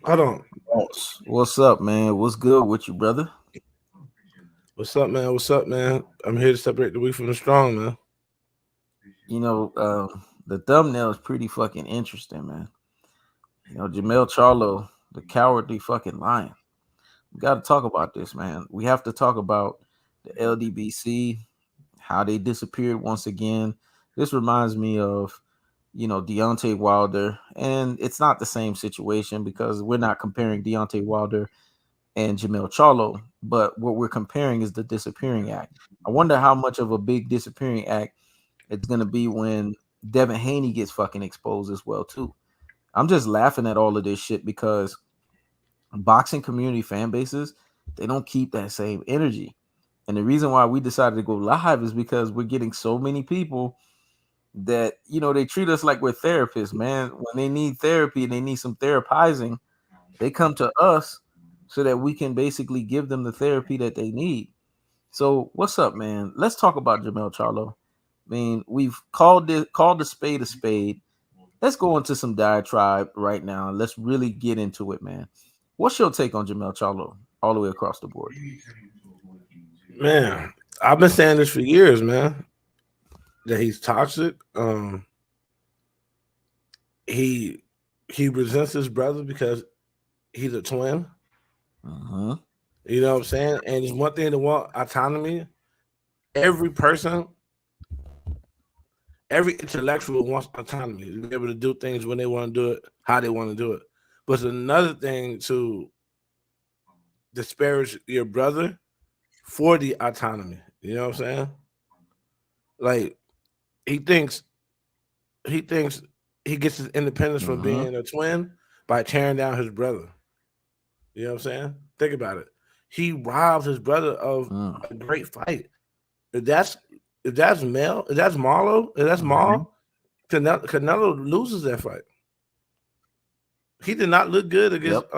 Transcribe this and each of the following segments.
Hold on. What's up, man? What's good with you, brother? What's up, man? What's up, man? I'm here to separate the weak from the strong, man. The thumbnail is pretty fucking interesting, man. Jermell Charlo, the cowardly fucking lion. We got to talk about this, man. We have to talk about the Ldbc, how they disappeared once again. This reminds me of, Deontay Wilder, and it's not the same situation because we're not comparing Deontay Wilder and Jermell Charlo, but what we're comparing is the disappearing act. I wonder how much of a big disappearing act it's gonna be when Devin Haney gets fucking exposed as well too. I'm just laughing at all of this shit because boxing community fan bases, they don't keep that same energy. And the reason why we decided to go live is because we're getting so many people that they treat us like we're therapists, man. When they need therapy and they need some therapizing, they come to us so that we can basically give them the therapy that they need. So what's up, man? Let's talk about Jermell Charlo. I mean, we've called a spade a spade. Let's go into some diatribe right now. Let's really get into it, man. What's your take on Jermell Charlo all the way across the board? Man, I've been saying this for years, man. That he's toxic. He he resents his brother because he's a twin. Uh-huh. You know what I'm saying? And it's one thing to want autonomy. Every person, every intellectual wants autonomy to be able to do things when they want to do it, how they want to do it. But it's another thing to disparage your brother for the autonomy. You know what I'm saying? Like he thinks he thinks he gets his independence from Uh-huh. being a twin by tearing down his brother. You know what I'm saying? Think about it. He robbed his brother of Uh-huh. a great fight. If that's if that's Mel, if that's Marlo, if that's Uh-huh. Maul, Canelo loses that fight. He did not look good Yep.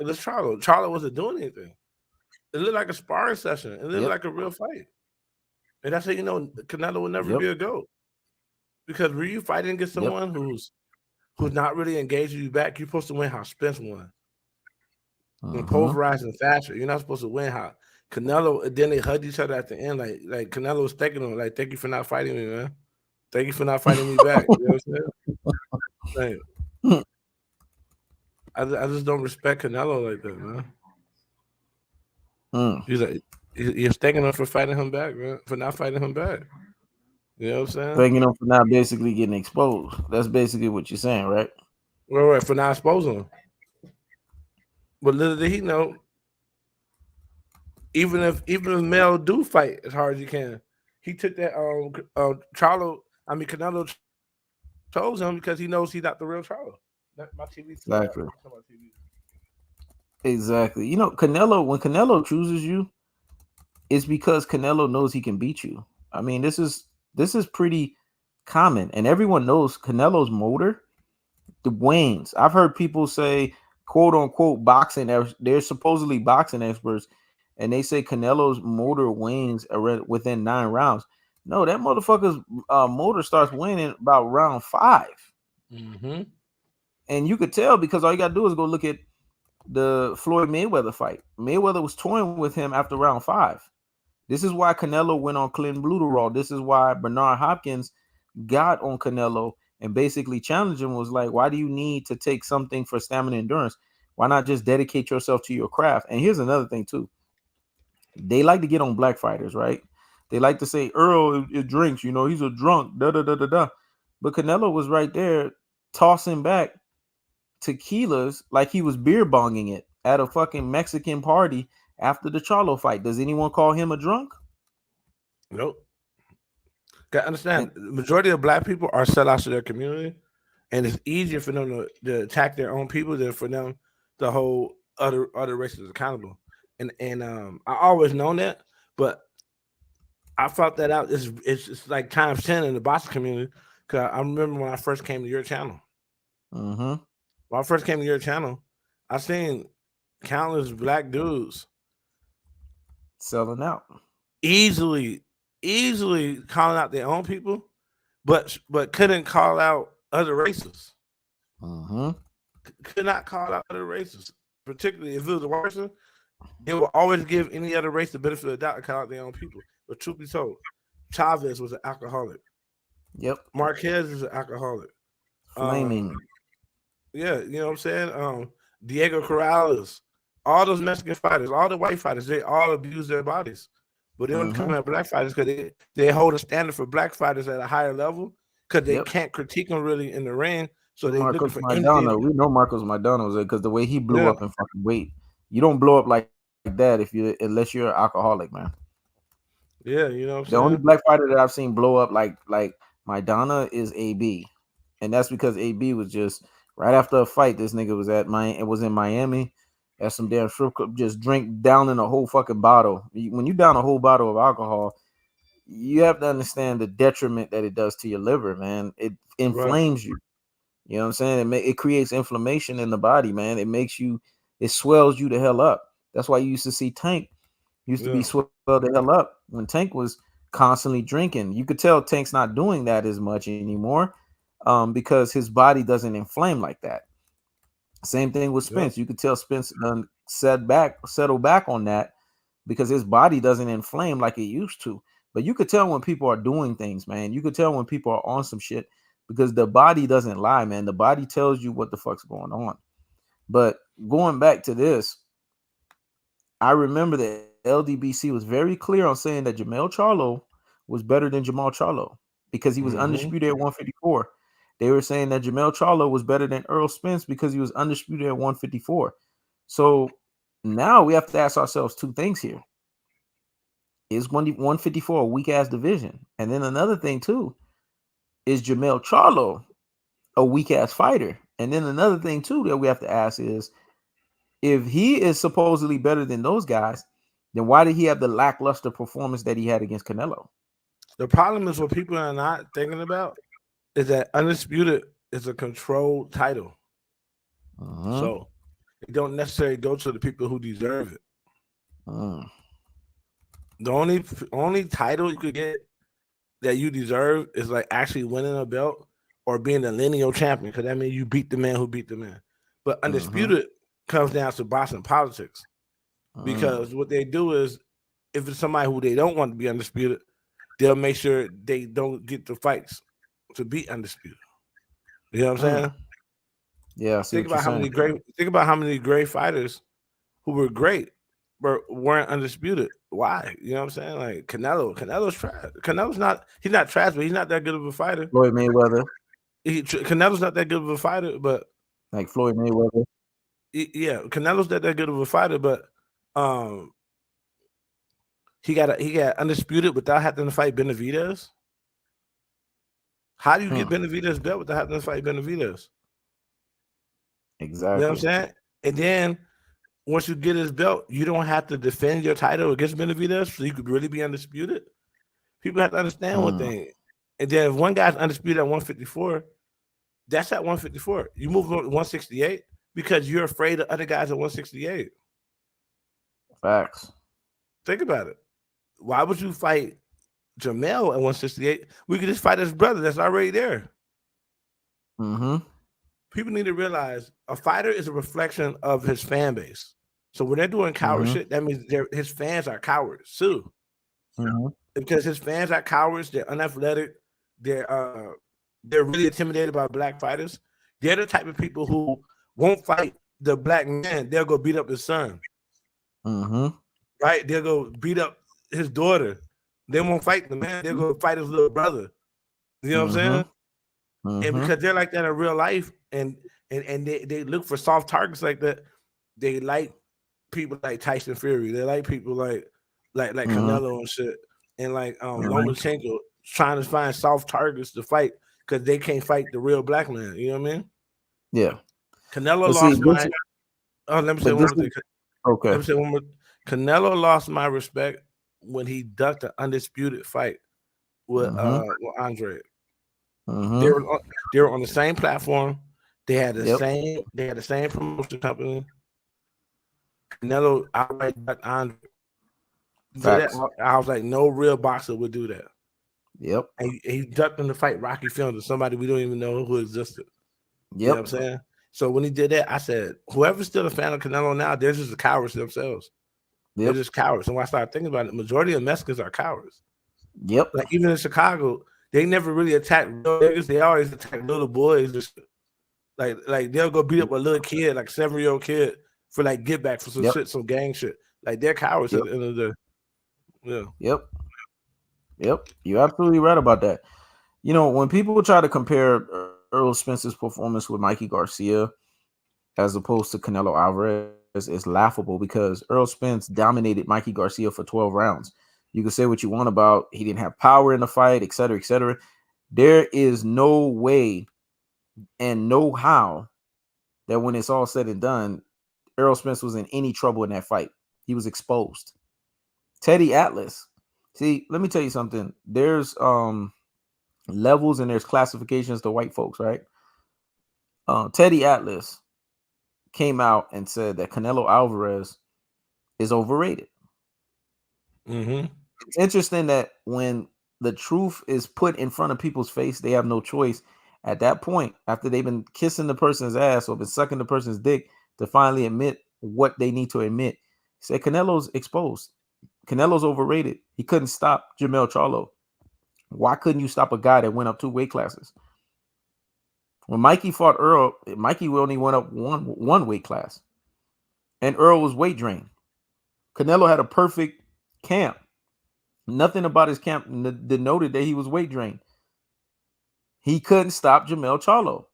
against Charlo. Charlo wasn't doing anything. It looked like a sparring session. It looked Yep. like a real fight. And that's how you know Canelo will never Yep. be a GOAT. Because when you fighting against Yep. someone who's not really engaged with you back, you're supposed to win how Spence won. And Uh-huh. pulverizing faster. You're not supposed to win how Canelo, and then they hugged each other at the end. Like Canelo was thanking him, like, thank you for not fighting me, man. Thank you for not fighting me back. You know what I'm saying? Like, I just don't respect Canelo like that, man. Mm. He's like you're thanking him for fighting him back, man, for not fighting him back. You know what I'm saying? Thanking them for not basically getting exposed. That's basically what you're saying, right? Right, for not exposing him. But little did he know, even if Mel do fight as hard as he can, he took that Charlo. I mean Canelo chose him because he knows he's not the real Charlo. My TV's too loud. Exactly. I'm talking about TV. Exactly. Canelo, when Canelo chooses you, it's because Canelo knows he can beat you. I mean, this is pretty common, and everyone knows Canelo's motor, the wanes. I've heard people say, quote unquote, they're supposedly boxing experts, and they say Canelo's motor wanes within 9 rounds. No, that motherfucker's motor starts waning about round 5, Mm-hmm. and you could tell because all you gotta do is go look at the Floyd Mayweather fight. Mayweather was toying with him after round 5. This is why Canelo went on Clinton Bluterall. This is why Bernard Hopkins got on Canelo and basically challenged him. Was like, why do you need to take something for stamina and endurance? Why not just dedicate yourself to your craft? And here's another thing too. They like to get on black fighters, right? They like to say Earl it drinks. He's a drunk. Da da da da da. But Canelo was right there tossing back tequilas like he was beer bonging it at a fucking Mexican party after the Charlo fight. Does anyone call him a drunk? Nope. Got to And understand. The majority of black people are sellouts to their community, and it's easier for them to attack their own people than for them to hold other races accountable. And I always known that, but I found that out. It's like times 10 in the boxing community. Cause I remember when I first came to your channel. mm-hmm, When I first came to your channel, I seen countless black dudes selling out. easily, easily calling out their own people, but couldn't call out other races. Mm-hmm. could not call out other races, particularly if it was a white person. They will always give any other race the benefit of the doubt and call out their own people. But truth be told, Chavez was an alcoholic. Yep. Marquez is an alcoholic. Flaming. Yeah, you know what I'm saying? Diego Corrales, all those Mexican fighters, all the white fighters, they all abuse their bodies. But they don't come at black fighters because they hold a standard for black fighters at a higher level because they can't critique them really in the ring. So they looking for Maidana. We know Marcos Maidana was because the way he blew up in fucking weight. You don't blow up like that unless you're an alcoholic, man. Yeah, you know what I'm saying? The only black fighter that I've seen blow up like Maidana is AB. And that's because AB was just right after a fight. This nigga was in Miami at some damn strip club, just drink down in a whole fucking bottle. When you down a whole bottle of alcohol, you have to understand the detriment that it does to your liver, man. It inflames you. You know what I'm saying? It creates inflammation in the body, man. It swells you the hell up. That's why you used to see Tank used to be swelled the hell up when Tank was constantly drinking. You could tell Tank's not doing that as much anymore because his body doesn't inflame like that. Same thing with Spence. You could tell Spence settle back on that because his body doesn't inflame like it used to. But you could tell when people are doing things, man. You could tell when people are on some shit because the body doesn't lie, man. The body tells you what the fuck's going on. But going back to this, I remember that Ldbc was very clear on saying that Jermell Charlo was better than Jermall Charlo because he was undisputed at 154. They were saying that Jermell Charlo was better than Errol Spence because he was undisputed at 154. So now we have to ask ourselves two things here. Is 154 a weak-ass division? And then another thing, too, is Jermell Charlo a weak-ass fighter? And then another thing, too, that we have to ask is, if he is supposedly better than those guys, then why did he have the lackluster performance that he had against Canelo? The problem is what people are not thinking about is that undisputed is a controlled title. So it don't necessarily go to the people who deserve it. The only title you could get that you deserve is like actually winning a belt or being the lineal champion, because that means you beat the man who beat the man. But undisputed comes down to Boston politics, because what they do is, if it's somebody who they don't want to be undisputed, they'll make sure they don't get the fights to be undisputed. You know what I'm saying? Yeah. Think about how many great fighters who were great weren't undisputed. Why? You know what I'm saying? Like Canelo's trash. He's not trash, but he's not that good of a fighter. Floyd Mayweather. Canelo's not that good of a fighter, but like Floyd Mayweather. Yeah, Canelo's not that good of a fighter, but he got undisputed without having to fight Benavidez. How do you get Benavidez belt without having to fight Benavidez? Exactly. You know what I'm saying? And then once you get his belt, you don't have to defend your title against Benavidez, so you could really be undisputed. People have to understand one thing. And then if one guy's undisputed at 154, that's at 154. You move on to 168 because you're afraid of other guys at 168. Facts. Think about it. Why would you fight Jermell at 168? We could just fight his brother that's already there. People need to realize a fighter is a reflection of his fan base. So when they're doing coward shit, that means his fans are cowards too. Because his fans are cowards, they're unathletic, they're really intimidated by black fighters. They're the type of people who won't fight the black man. They'll go beat up his son. Right? They'll go beat up his daughter. They won't fight the man. They'll go fight his little brother. You know what I'm saying? And because they're like that in real life, and they look for soft targets like that, they like people like Tyson Fury. They like people like Canelo and shit, and like Lomachenko, trying to find soft targets to fight because they can't fight the real black man. You know what I mean? Yeah. Canelo lost my. Let me say one more thing. Okay. Let me say one more. Canelo lost my respect when he ducked an undisputed fight with Andre. They were on the same platform. They had the same promotion company. Canelo outright ducked Andre. So I was like, no real boxer would do that. And he ducked in the fight Rocky Films, somebody we don't even know who existed. You know what I'm saying? So when he did that, I said, whoever's still a fan of Canelo now, they're just cowards themselves. They're just cowards. And when I started thinking about it, the majority of Mexicans are cowards. Yep. Like even in Chicago, they never really attack real niggas. They always attack little boys. Like they'll go beat up a little kid, like 7-year-old kid, for like get back for some shit, some gang shit. Like they're cowards at the end of the day. Yeah. Yep. You're absolutely right about that. You know, when people try to compare Earl Spence's performance with Mikey Garcia as opposed to Canelo Alvarez, it's laughable because Earl Spence dominated Mikey Garcia for 12 rounds. You can say what you want about he didn't have power in the fight, et cetera, et cetera. There is no way and no how that when it's all said and done, Earl Spence was in any trouble in that fight. He was exposed. Teddy Atlas. See, let me tell you something. There's levels and there's classifications to white folks, right? Teddy Atlas came out and said that Canelo Alvarez is overrated. It's interesting that when the truth is put in front of people's face, they have no choice at that point, after they've been kissing the person's ass or been sucking the person's dick, to finally admit what they need to admit. Say Canelo's exposed. Canelo's overrated. He couldn't stop Jermell Charlo. Why couldn't you stop a guy that went up 2 weight classes? When Mikey fought Earl, Mikey only went up one weight class, and Earl was weight drained. Canelo had a perfect camp. Nothing about his camp denoted that he was weight drained. He couldn't stop Jermell Charlo,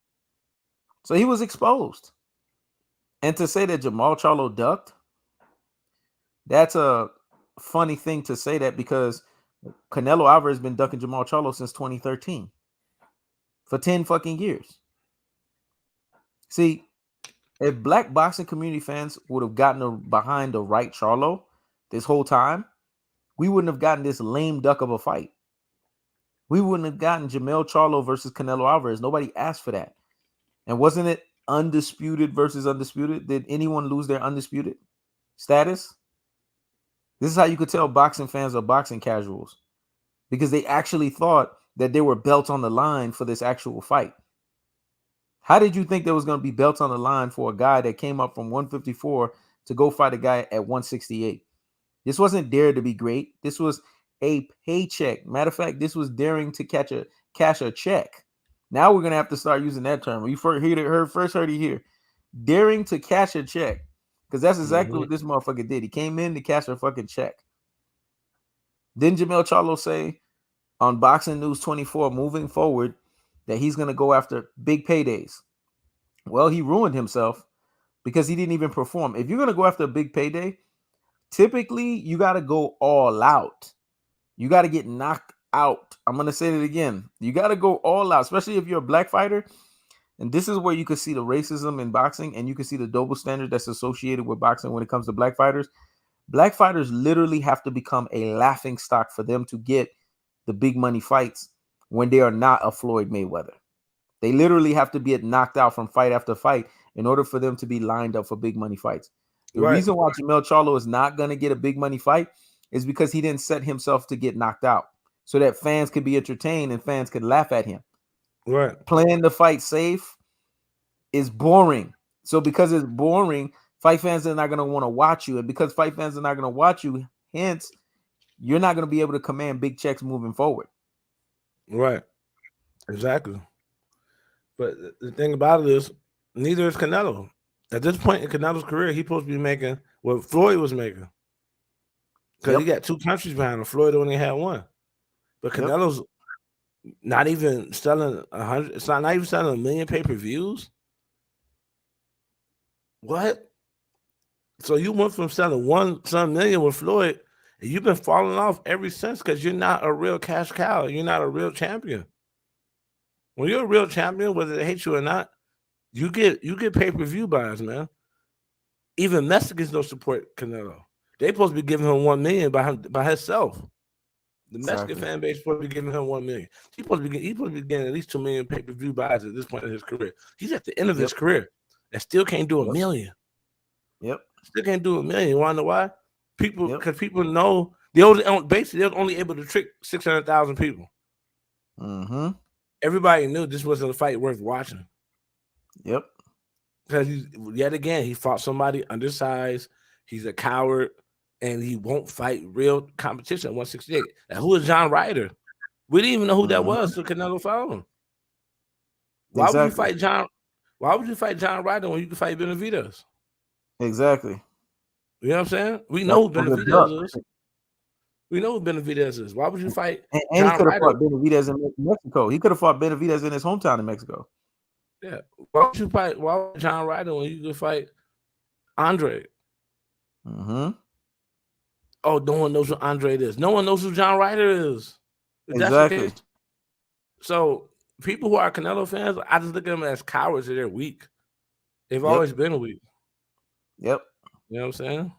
so he was exposed. And to say that Jermell Charlo ducked, that's a funny thing to say that because Canelo Alvarez has been ducking Jermell Charlo since 2013 for 10 fucking years. See, if black boxing community fans would have gotten behind the right Charlo this whole time, we wouldn't have gotten this lame duck of a fight. We wouldn't have gotten Jermell Charlo versus Canelo Alvarez. Nobody asked for that. And wasn't it undisputed versus undisputed? Did anyone lose their undisputed status? This is how you could tell boxing fans are boxing casuals, because they actually thought that there were belts on the line for this actual fight. How did you think there was going to be belts on the line for a guy that came up from 154 to go fight a guy at 168? This wasn't dare to be great. This was a paycheck. Matter of fact, this was daring to cash a check. Now we're going to have to start using that term. You first heard it here. Daring to cash a check. Because that's exactly what this motherfucker did. He came in to cash a fucking check. Didn't Jermell Charlo say on Boxing News 24 moving forward that he's going to go after big paydays? Well, he ruined himself because he didn't even perform. If you're going to go after a big payday, typically you got to go all out. You got to get knocked out. I'm going to say it again. You got to go all out, especially if you're a black fighter. And this is where you can see the racism in boxing, and you can see the double standard that's associated with boxing when it comes to black fighters. Black fighters literally have to become a laughing stock for them to get the big money fights when they are not a Floyd Mayweather. They literally have to get knocked out from fight after fight in order for them to be lined up for big money fights. The reason why Jermell Charlo is not going to get a big money fight is because he didn't set himself to get knocked out so that fans could be entertained and fans could laugh at him. Right. Playing the fight safe is boring. So because it's boring, fight fans are not going to want to watch you. And because fight fans are not going to watch you, hence, you're not going to be able to command big checks moving forward. Right. Exactly. But the thing about it is, neither is Canelo. At this point in Canelo's career, he's supposed to be making what Floyd was making. Because he got 2 countries behind him. Floyd only had 1. But Canelo's not even selling 100. It's not even selling 1 million pay-per-views. What? So you went from selling some million with Floyd, and you've been falling off ever since because you're not a real cash cow. You're not a real champion. When you're a real champion, whether they hate you or not, you get pay-per-view buys, man. Even Mexicans don't support Canelo. They supposed to be giving him 1 million by himself. The Mexican fan base supposed to be giving him 1 million. He's supposed to be getting at least 2 million pay-per-view buys at this point in his career. He's at the end of his career and still can't do 1 million. Still can't do 1 million. You want to know why? Because people know they're only able to trick 600,000 people. Everybody knew this wasn't a fight worth watching. because yet again he fought somebody undersized. He's a coward, and he won't fight real competition at 168. And who is John Ryder? We didn't even know who that was till Canelo fought him. Why would you Exactly. fight John? Why would you fight John Ryder when you can fight Benavidez? Exactly. You know what I'm saying? We That know who was a duck. Benavidez is. We know who Benavidez is. Why would you fight And he John could have Ryder? fought Benavidez in Mexico. He could have fought Benavidez in his hometown in Mexico. Yeah. Why would you fight? Why would John Ryder when you could fight Andre? Mm-hmm. Oh, no one knows who Andre is. No one knows who John Ryder is. If that's the Exactly. case. So people who are Canelo fans, I just look at them as cowards and they're weak. They've always been weak. Yep. You know what I'm saying?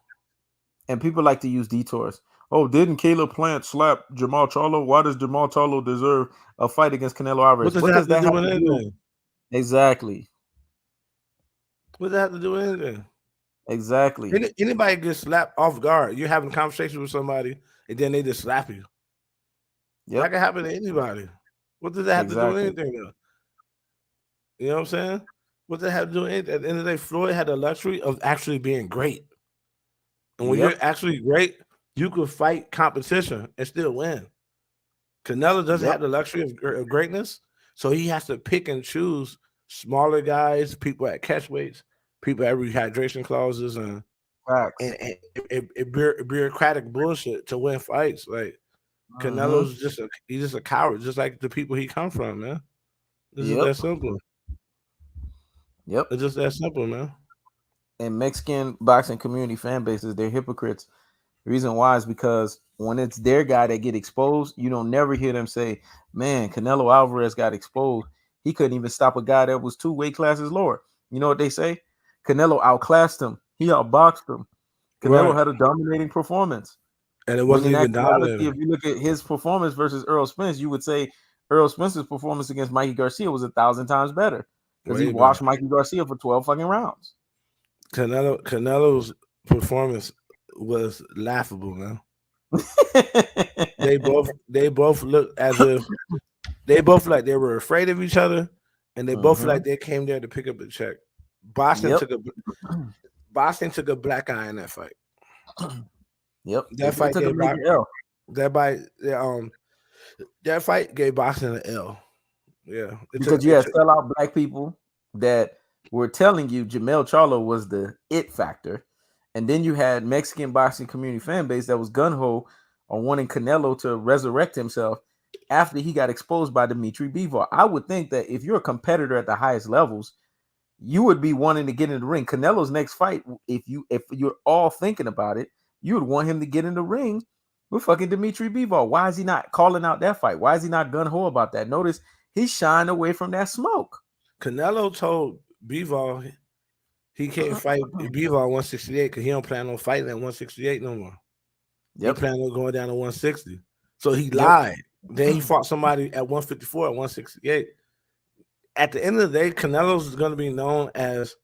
And people like to use detours. Oh, didn't Caleb Plant slap Jermall Charlo? Why does Jermall Charlo deserve a fight against Canelo Alvarez? What does that have to do with anything? Exactly. What does that have to do with anything? Exactly. Anybody gets slapped off guard. You're having a conversation with somebody and then they just slap you. Yep. That can happen to anybody. What does that have to do with anything, though? You know what I'm saying? What does that have to do with anything? At the end of the day, Floyd had the luxury of actually being great. And when you're actually great, you could fight competition and still win. Canelo doesn't have the luxury of greatness, so he has to pick and choose smaller guys, people at catch weights, people at rehydration clauses, and bureaucratic bullshit to win fights. Like Canelo's he's just a coward, just like the people he come from, man. It's just that simple. Yep. It's just that simple, man. And Mexican boxing community fan bases, they're hypocrites. The reason why is because when it's their guy that get exposed, you don't never hear them say, man, Canelo Alvarez got exposed. He couldn't even stop a guy that was 2 weight classes lower. You know what they say? Canelo outclassed him. He outboxed him. Canelo had a dominating performance. And it wasn't even dominating. If you look at his performance versus Errol Spence, you would say Errol Spence's performance against Mikey Garcia was 1,000 times better because he watched Mikey Garcia for 12 fucking rounds. Canelo's performance was laughable, man. they both look as if they both like they were afraid of each other, and they both like they came there to pick up a check. Boston took a black eye in that fight. That fight took a L. That fight gave Boston an L. Yeah, because you had sellout black people that were telling you Jermell Charlo was the it factor. And then you had Mexican boxing community fan base that was gun-ho on wanting Canelo to resurrect himself after he got exposed by Dimitri Bivol. I would think that if you're a competitor at the highest levels, you would be wanting to get in the ring. Canelo's next fight, if you're all thinking about it, you would want him to get in the ring with fucking Dimitri Bivol. Why is he not calling out that fight? Why is he not gun-ho about that? Notice he's shying away from that smoke. Canelo told Bivol he can't fight Bivol 168 because he don't plan on fighting at 168 no more. He plan on going down to 160. So he lied. Then he fought somebody at 154 at 168. At the end of the day, Canelo's going to be known as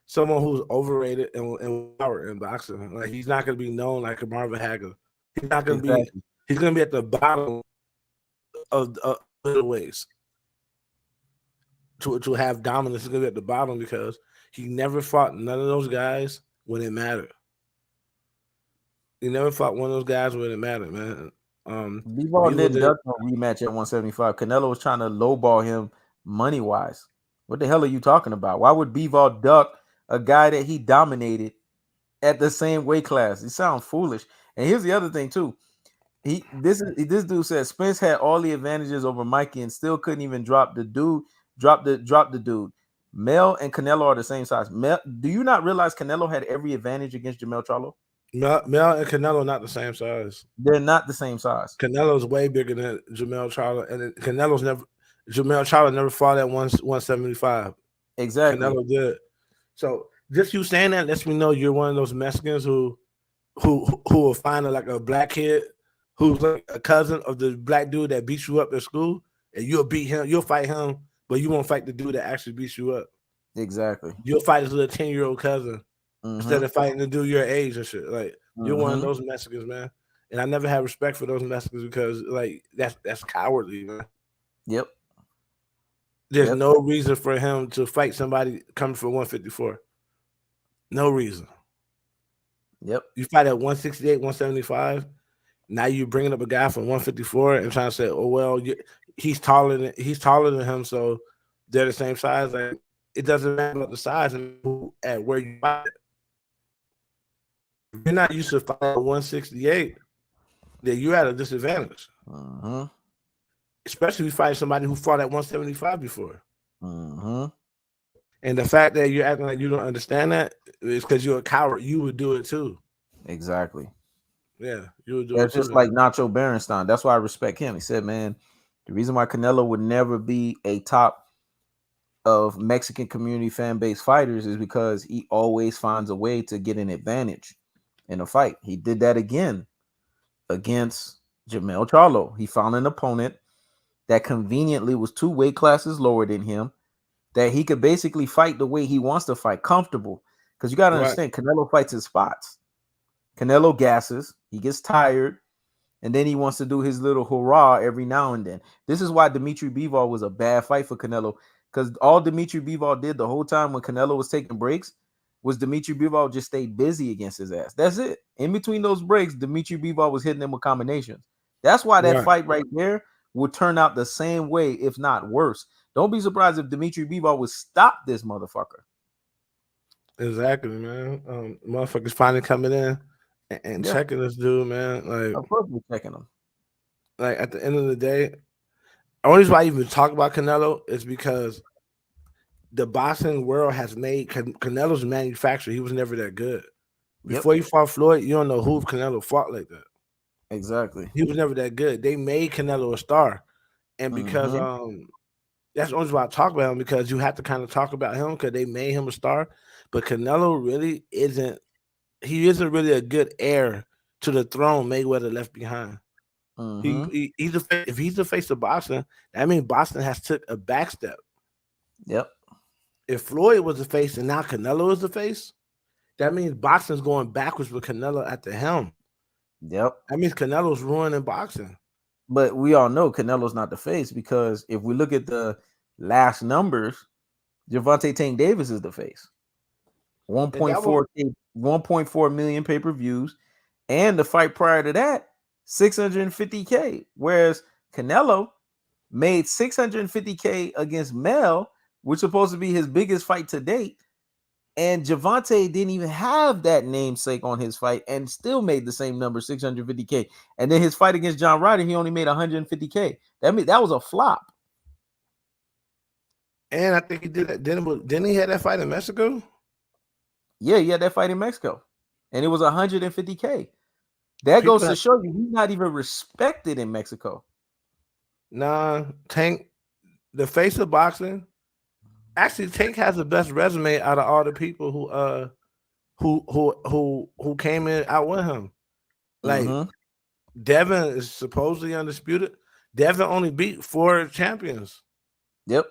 someone who's overrated and power in boxing. Like he's not going to be known like a Marvin Hagler. He's not going to be. He's going to be at the bottom of the ways. To have dominance is going to be at the bottom because he never fought none of those guys when it mattered. He never fought one of those guys when it mattered, man. Bivol didn't duck no rematch at 175. Canelo was trying to lowball him money-wise. What the hell are you talking about? Why would Bivol duck a guy that he dominated at the same weight class? It sounds foolish. And here's the other thing, too. This dude said Spence had all the advantages over Mikey and still couldn't even drop the dude. Drop the dude. Mel and Canelo are the same size. Do you not realize Canelo had every advantage against Jermell Charlo? Mel and Canelo not the same size. They're not the same size. Canelo's way bigger than Jermell Charlo, and Jermell Charlo never fought at 175. Exactly. Canelo did. So just you saying that lets me know you're one of those Mexicans who will find like a black kid who's like a cousin of the black dude that beats you up at school, and you'll beat him. You'll fight him. But you won't fight the dude that actually beats you up. Exactly. You'll fight his little 10-year-old cousin instead of fighting the dude your age and shit. Like you're one of those Mexicans, man. And I never had respect for those Mexicans because like that's cowardly, man. Yep. There's no reason for him to fight somebody coming for 154. No reason. Yep. You fight at 168, 175. Now you bringing up a guy from 154 and trying to say, oh well, he's taller than him, so they're the same size. Like it doesn't matter about the size and who at where you fight. If you're not used to fighting at 168, then you're at a disadvantage. Especially if you fight somebody who fought at 175 before. And the fact that you're acting like you don't understand that is because you're a coward. You would do it too. Exactly. Yeah, you would do That's it too. just like Nacho Berenstein. That's why I respect him. He said, man, the reason why Canelo would never be a top of Mexican community fan base fighters is because he always finds a way to get an advantage in a fight. He did that again against Jermell Charlo. He found an opponent that conveniently was 2 weight classes lower than him, that he could basically fight the way he wants to fight, comfortable. Because you got to understand, Canelo fights in spots. Canelo gasses, he gets tired, and then he wants to do his little hurrah every now and then. This is why Dimitri Bivol was a bad fight for Canelo, because all Dimitri Bivol did the whole time when Canelo was taking breaks was Dimitri Bivol just stayed busy against his ass. That's it. In between those breaks, Dimitri Bivol was hitting him with combinations. That's why that fight right there would turn out the same way, if not worse. Don't be surprised if Dimitri Bivol would stop this motherfucker. Exactly, man. Motherfuckers finally coming in and checking this dude, man. Like, of course we're checking him. Like at the end of the day, the only reason why I even talk about Canelo is because the boxing world has made Canelo's manufacturer. He was never that good. Before you fought Floyd, you don't know who Canelo fought like that. Exactly. He was never that good. They made Canelo a star, and because that's the only reason why I talk about him, because you have to kind of talk about him because they made him a star. But Canelo really isn't. He isn't really a good heir to the throne Mayweather left behind. He's if he's the face of boxing, that means boxing has took a back step. Yep. If Floyd was the face and now Canelo is the face, that means boxing's going backwards with Canelo at the helm. Yep. That means Canelo's ruining boxing. But we all know Canelo's not the face, because if we look at the last numbers, Gervonta Tank Davis is the face. 1.4 million pay-per-views, and the fight prior to that, 650K. Whereas Canelo made 650K against Mel, which is supposed to be his biggest fight to date. And Gervonta didn't even have that namesake on his fight and still made the same number, 650K. And then his fight against John Ryder, he only made 150K. That was a flop. And I think he did that. Didn't he have that fight in Mexico? Yeah, he had that fight in Mexico. And it was 150K. That goes to show you he's not even respected in Mexico. Nah, Tank, the face of boxing. Actually, Tank has the best resume out of all the people who came in out with him. Like Devin is supposedly undisputed. Devin only beat 4 champions. Yep.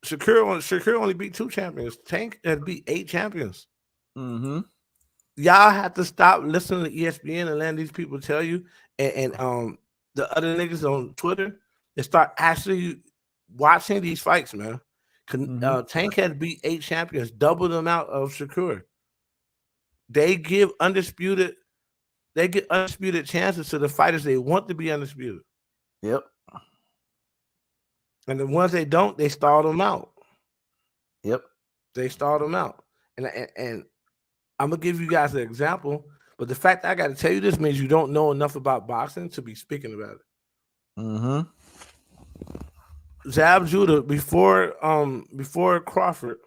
Shakur only beat 2 champions. Tank had beat 8 champions. Y'all have to stop listening to ESPN and letting these people tell you, and the other niggas on Twitter, and start actually watching these fights, man. Tank has beat 8 champions, double the amount of Shakur. They give undisputed chances to the fighters they want to be undisputed. Yep. And the ones they don't, they stall them out. Yep. They stall them out. And I'm gonna give you guys an example, but the fact that I got to tell you this means you don't know enough about boxing to be speaking about it. Zab Judah, before Crawford,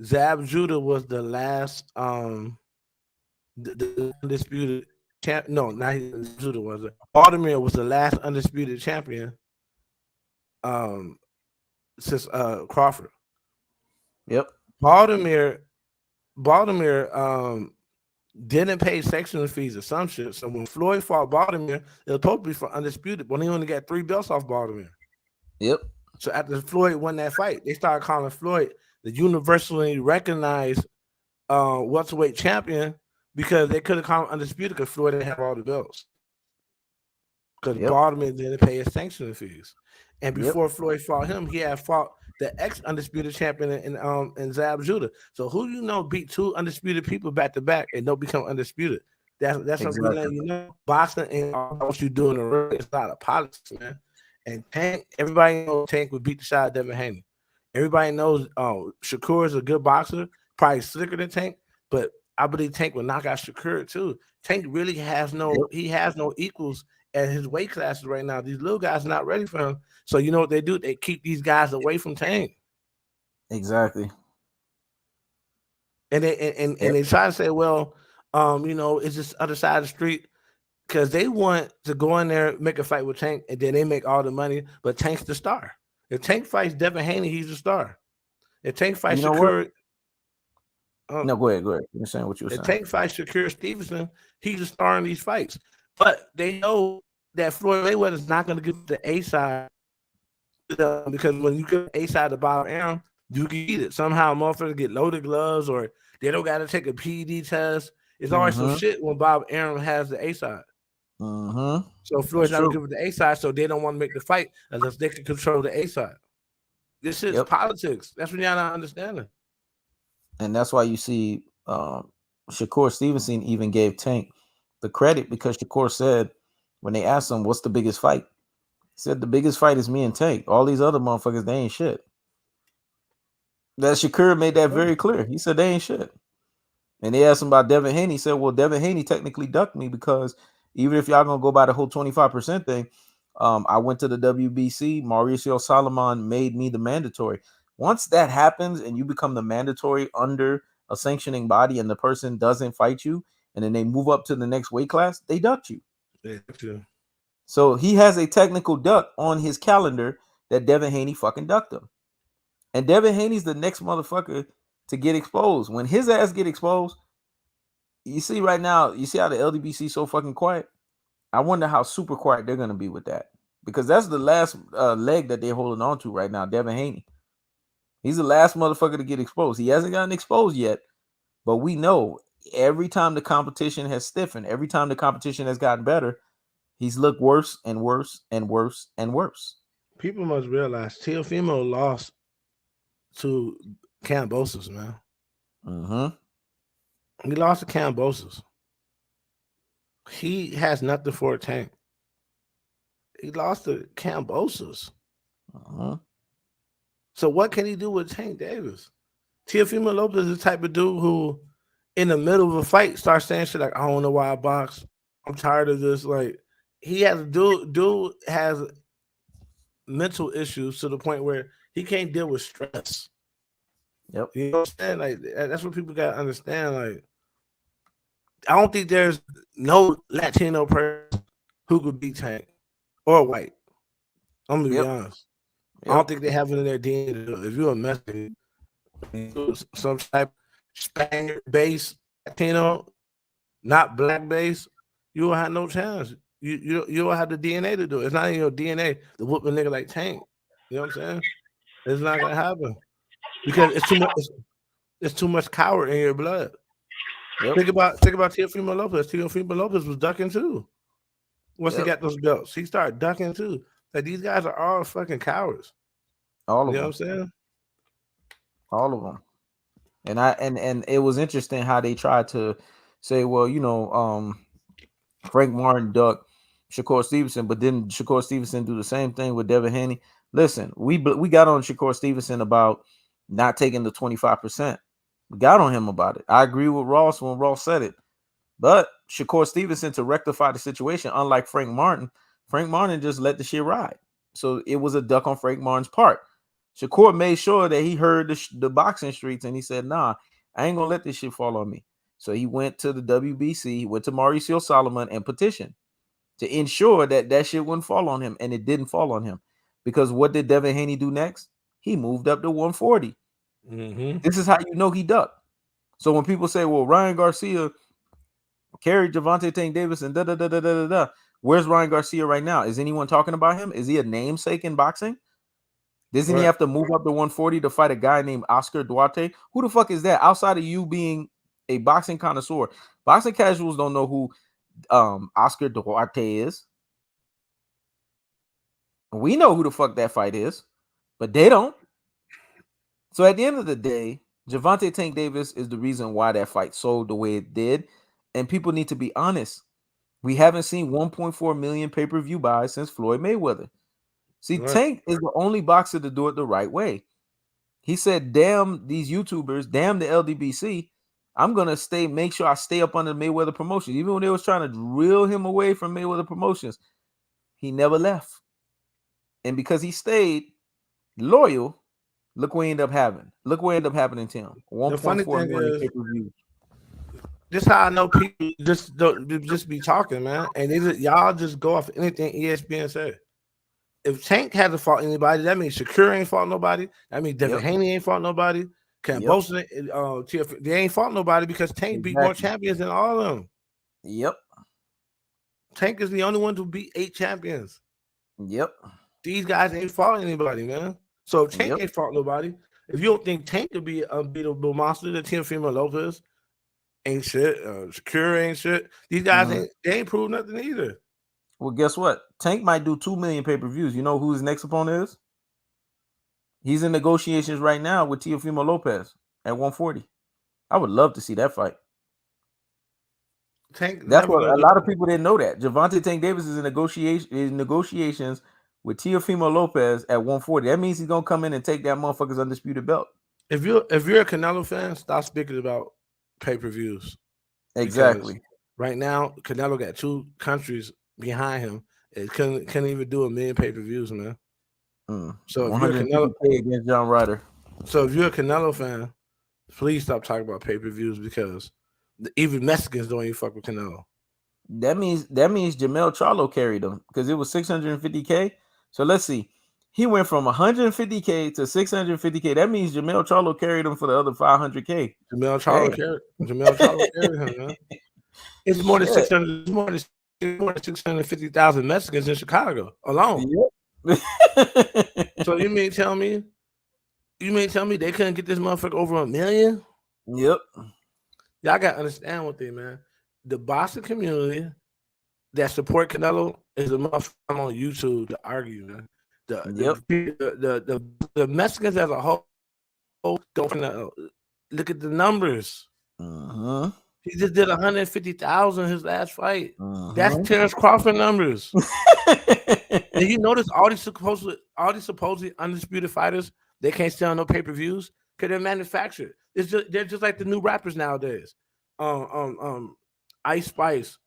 Zab Judah was the last the undisputed champ. No, not Judah was it. Baltimore was the last undisputed champion since Crawford. Yep. Baltimore didn't pay section fees or some shit. So when Floyd fought Baltimore, it was supposed to be for undisputed, but he only got 3 belts off Baltimore. Yep. So after Floyd won that fight, they started calling Floyd the universally recognized welterweight champion, because they could have called him undisputed because Floyd didn't have all the belts. Because Baltimore didn't pay his sanction fees. And before Floyd fought him, he had fought the ex undisputed champion in Zab Judah. So who beat two undisputed people back to back and don't become undisputed? That's what we Exactly. letting you know. Boxing and all what you do in the ring, it's a lot of politics, man. And Tank, everybody knows Tank would beat the shot at Devin Haney. Everybody knows Shakur is a good boxer, probably slicker than Tank, but I believe Tank will knock out Shakur too. Tank really has no equals at his weight classes right now. These little guys are not ready for him. So you know what they do? They keep these guys away from Tank. Exactly. And they try to say, well, it's just other side of the street because they want to go in there, make a fight with Tank, and then they make all the money. But Tank's the star. If Tank fights Devin Haney, he's the star. If Tank fights Shakur, no, go ahead. You're saying what you were saying. If Tank fights Shakur Stevenson, he's the star in these fights. But they know that Floyd Mayweather is not going to give the A side because when you give A side to Bob Arum, you can eat it. Somehow motherfuckers get loaded gloves or they don't got to take a PED test. It's always some shit when Bob Arum has the A side. So Floyd's not going to give it the A side, so they don't want to make the fight unless they can control the A side. This shit's politics. That's what y'all not understanding. And that's why you see Shakur Stevenson even gave Tank the credit because Shakur said when they asked him what's the biggest fight, he said the biggest fight is me and Tank. All these other motherfuckers, they ain't shit. That Shakur made that very clear. He said they ain't shit. And they asked him about Devin Haney. He said, well, Devin Haney technically ducked me because even if y'all gonna go by the whole 25% thing, I went to the WBC. Mauricio Solomon made me the mandatory. Once that happens and you become the mandatory under a sanctioning body and the person doesn't fight you and then they move up to the next weight class, they ducked you. Yeah, true. So he has a technical duck on his calendar that Devin Haney fucking ducked him. And Devin Haney's the next motherfucker to get exposed. When his ass get exposed, you see right now, you see how the LDBC is so fucking quiet? I wonder how super quiet they're going to be with that. Because that's the last leg that they're holding on to right now, Devin Haney. He's the last motherfucker to get exposed. He hasn't gotten exposed yet, but we know every time the competition has stiffened, every time the competition has gotten better, he's looked worse and worse and worse and worse. People must realize Teofimo lost to Kambosos, man. He lost to Kambosos. He has nothing for a Tank. He lost to Kambosos. So what can he do with Tank Davis? Teofimo Lopez is the type of dude who, in the middle of a fight, starts saying shit like, I don't know why I box. I'm tired of this. Like, he has dude has mental issues to the point where he can't deal with stress. Yep. You know what I'm saying? Like, that's what people gotta understand. Like, I don't think there's no Latino person who could beat Tank or white. I'm gonna be honest. I don't think they have it in their DNA. If you're a Mexican, some type Spaniard base Latino, not black base, you will have no chance. You don't have the DNA to do it. It's not in your DNA to whoop a nigga like Tank. You know what I'm saying? It's not gonna happen because it's too much. It's too much coward in your blood. Think about Teofimo Lopez. Teofimo Lopez was ducking too. Once he got those belts, he started ducking too. Like, these guys are all fucking cowards. All of them. You know what I'm saying? All of them. And it was interesting how they tried to say, well, Frank Martin ducked Shakur Stevenson, but didn't Shakur Stevenson do the same thing with Devin Haney? Listen, we got on Shakur Stevenson about not taking the 25%. We got on him about it. I agree with Ross when Ross said it. But Shakur Stevenson, to rectify the situation, unlike Frank Martin just let the shit ride. So it was a duck on Frank Martin's part. Shakur made sure that he heard the boxing streets and he said, nah, I ain't going to let this shit fall on me. So he went to the WBC, he went to Mauricio Solomon and petitioned to ensure that shit wouldn't fall on him. And it didn't fall on him. Because what did Devin Haney do next? He moved up to 140. This is how you know he ducked. So when people say, well, Ryan Garcia carried Gervonta Tank Davis and da-da-da-da-da-da-da, where's Ryan Garcia right now? Is anyone talking about him? Is he a namesake in boxing? Doesn't he have to move up to 140 to fight a guy named Oscar Duarte? Who the fuck is that? Outside of you being a boxing connoisseur, boxing casuals don't know who Oscar Duarte is. We know who the fuck that fight is, but they don't. So at the end of the day, Gervonta Tank Davis is the reason why that fight sold the way it did. And people need to be honest. We haven't seen 1.4 million pay-per-view buys since Floyd Mayweather. See, Right. Tank is the only boxer to do it the right way. He said, damn these YouTubers, damn the LDBC. I'm gonna make sure I stay up under the Mayweather promotions. Even when they was trying to reel him away from Mayweather promotions, he never left. And because he stayed loyal, look what he ended up having. Look what ended up happening to him. The funny 1.4 thing million is, pay-per-view. this how I know people just don't just be talking, man. And y'all just go off anything ESPN said. If Tank hasn't fought anybody, that means Shakur ain't fought nobody. That means Devin Haney ain't fought nobody. Cambosa, they ain't fought nobody because Tank beat more champions than all of them. Yep. Tank is the only one to beat 8 champions. Yep. These guys ain't fought anybody, man. So if Tank ain't fought nobody, if you don't think Tank could be an unbeatable monster, then Teofimo Lopez ain't shit. Shakur ain't shit. These guys ain't proved nothing either. Well, guess what? Tank might do 2 million pay-per-views. You know who his next opponent is? He's in negotiations right now with Teofimo Lopez at 140. I would love to see that fight. That's what a lot of people didn't know that. Gervonta Tank Davis is in negotiations with Teofimo Lopez at 140. That means he's gonna come in and take that motherfucker's undisputed belt. If you're a Canelo fan, stop speaking about pay-per-views. Exactly. Right now, Canelo got 2 countries behind him. It couldn't even do 1 million pay-per-views, man. So if you're a Canelo against John Ryder. So if you're a Canelo fan, please stop talking about pay-per-views because even Mexicans don't even fuck with Canelo. That means Jermell Charlo carried him because it was 650K. So let's see. He went from 150K to 650K. That means Jermell Charlo carried him for the other 500K. Jermell Charlo carried him, man. It's more than 600. It's more than 650,000 Mexicans in Chicago alone. Yep. So you mean tell me they couldn't get this motherfucker over 1 million? Yep. Y'all gotta understand one thing, man. The boxing community that support Canelo is a motherfucker on YouTube to argue, man. The Mexicans as a whole don't look at the numbers. He just did 150,000 his last fight. That's Terrence Crawford numbers. And you notice all these supposedly undisputed fighters, they can't sell no pay-per-views because they're manufactured. They're just like the new rappers nowadays. Ice Spice,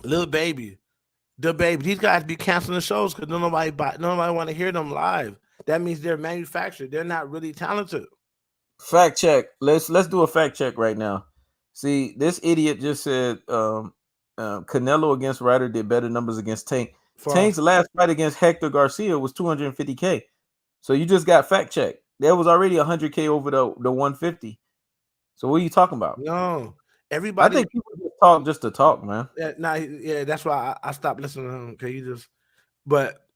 Lil Baby, the Baby. These guys be canceling shows because nobody want to hear them live. That means they're manufactured. They're not really talented. Fact check. Let's do a fact check right now. See, this idiot just said Canelo against Ryder did better numbers against Tank. Tank's last fight against Hector Garcia was 250K. So you just got fact checked. There was already 100K over the 150. So what are you talking about? No, everybody. I think people just talk just to talk, man. That's why I stopped listening to him. Okay, But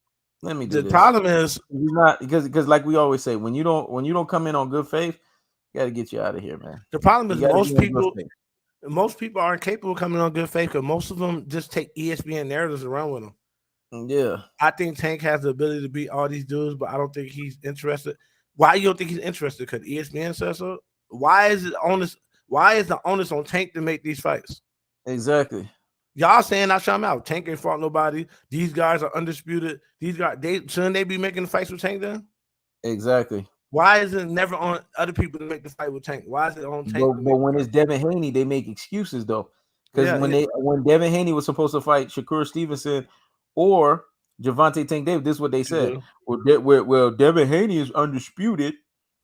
let me do the problem is he's not because like we always say, when you don't come in on good faith, you got to get you out of here, man. The problem is most people aren't capable of coming on good faith because most of them just take ESPN narratives around with them. Yeah, I think Tank has the ability to beat all these dudes, but I don't think he's interested. Why you don't think he's interested? Because ESPN says so. Why is the onus on Tank to make these fights? Exactly. Y'all saying I shut him out. Tank ain't fought nobody. These guys are undisputed. These guys, shouldn't they be making the fights with Tank then? Exactly. Why is it never on other people to make the fight with Tank? Why is it on Tank? But when it's Devin Haney, they make excuses though. Because when Devin Haney was supposed to fight Shakur Stevenson or Gervonta Tank Davis, this is what they said. Well, Devin Haney is undisputed.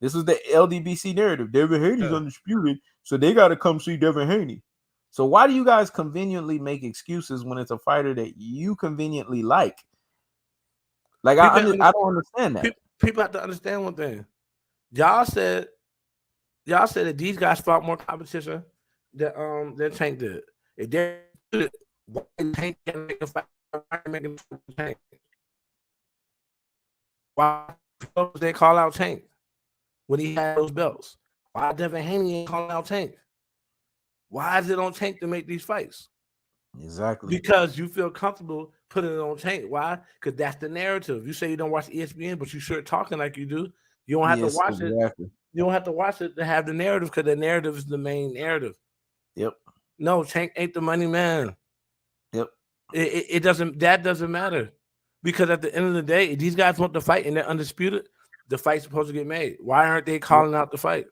This was the LDBC narrative. Devin Haney's undisputed, so they got to come see Devin Haney. So why do you guys conveniently make excuses when it's a fighter that you conveniently like? Like I don't understand that. People have to understand one thing. Y'all said that these guys fought more competition than Tank did. If they did, why Tank can't make a fight? Tank? Why they call out Tank when he had those belts? Why Devin Haney ain't calling out Tank? Why is it on Tank to make these fights? Exactly. Because you feel comfortable putting it on Tank. Why? Because that's the narrative. You say you don't watch ESPN, but you sure talking like you do. You don't have to Yes, watch it. exactly. You don't have to watch it to have the narrative because the narrative is the main narrative. Yep. No, Tank ain't the money man. Yep. It doesn't. That doesn't matter because at the end of the day, if these guys want to fight and they're undisputed, the fight's supposed to get made. Why aren't they Yep. calling out the fight?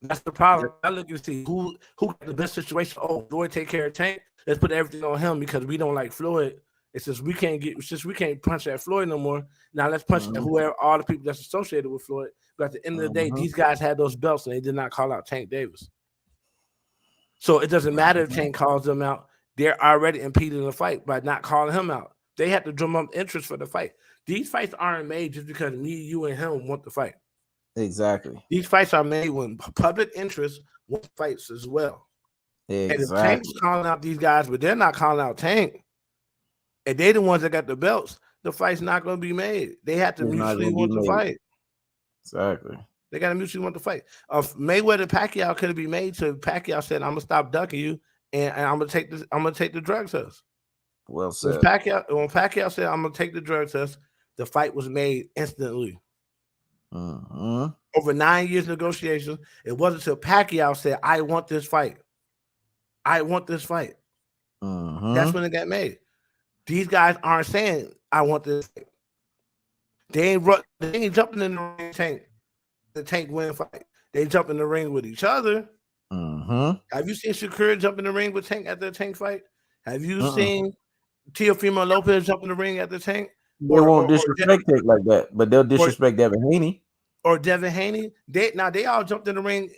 That's the problem. I look and see who got the best situation. Oh, Floyd take care of Tank. Let's put everything on him because we don't like Floyd. It's just we can't punch at Floyd no more. Now let's punch at whoever all the people that's associated with Floyd. But at the end of the day, these guys had those belts and they did not call out Tank Davis. So it doesn't matter if Tank calls them out. They're already impeding the fight by not calling him out. They have to drum up interest for the fight. These fights aren't made just because me, you, and him want the fight. Exactly. These fights are made when public interest wants fights as well. Exactly. And if Tank's calling out these guys, but they're not calling out Tank, and they're the ones that got the belts, the fight's not going to be made. They have to mutually want to fight. Exactly. They got to mutually want to fight. Mayweather Pacquiao could have been made. So Pacquiao said, "I'm gonna stop ducking you, and I'm gonna take this. I'm gonna take the drug test." Well said. When Pacquiao said, "I'm gonna take the drug test," the fight was made instantly. Over 9 years negotiations, it wasn't until Pacquiao said, "I want this fight. I want this fight." That's when it got made. These guys aren't saying, "I want this fight." They ain't jumping in the ring. Tank win fight. They jump in the ring with each other. Have you seen Shakur jump in the ring with Tank at the Tank fight? Have you seen Teofimo Lopez jump in the ring at the Tank? They won't disrespect Tank like that, but they'll disrespect Devin Haney. Or Devin Haney. They all jumped in the ring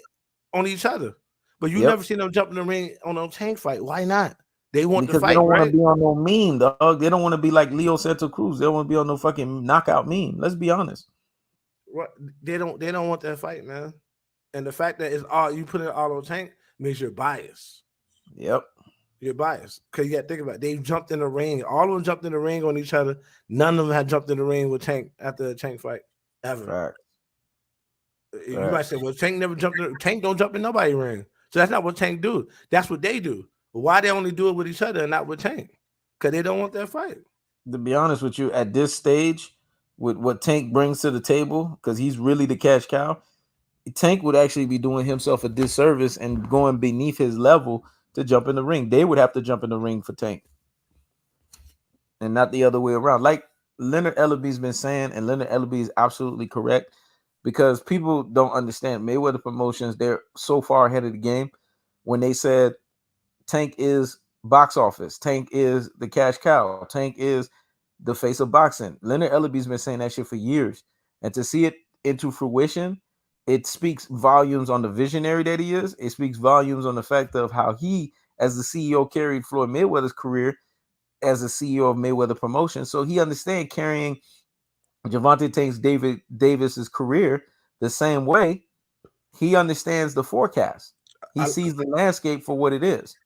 on each other. But you never seen them jump in the ring on a Tank fight. Why not? They want to fight. They don't want to be on no meme, dog. They don't want to be like Leo Santa Cruz. They don't want to be on no fucking knockout meme. Let's be honest. They don't want that fight, man. And the fact that it's all you put it all on Tank means you're biased. Yep. You're biased. Because you got to think about it. They jumped in the ring. All of them jumped in the ring on each other. None of them had jumped in the ring with Tank after the Tank fight. Ever. You might say, well, Tank never jumped in. Tank don't jump in nobody's ring. So that's not what Tank do. That's what they do. But why they only do it with each other and not with Tank? Because they don't want that fight. To be honest with you, at this stage, with what Tank brings to the table, because he's really the cash cow, Tank would actually be doing himself a disservice and going beneath his level to jump in the ring. They would have to jump in the ring for Tank and not the other way around. Like Leonard Ldbc's been saying, and Leonard Ldbc is absolutely correct, because people don't understand Mayweather Promotions. They're so far ahead of the game when they said Tank is box office. Tank is the cash cow. Tank is the face of boxing. Leonard Ldbc's been saying that shit for years. And to see it into fruition, it speaks volumes on the visionary that he is. It speaks volumes on the fact of how he, as the CEO, carried Floyd Mayweather's career as a CEO of Mayweather Promotions. So he understands carrying Gervonta Tank Davis's career the same way. He understands the forecast. He sees the landscape for what it is.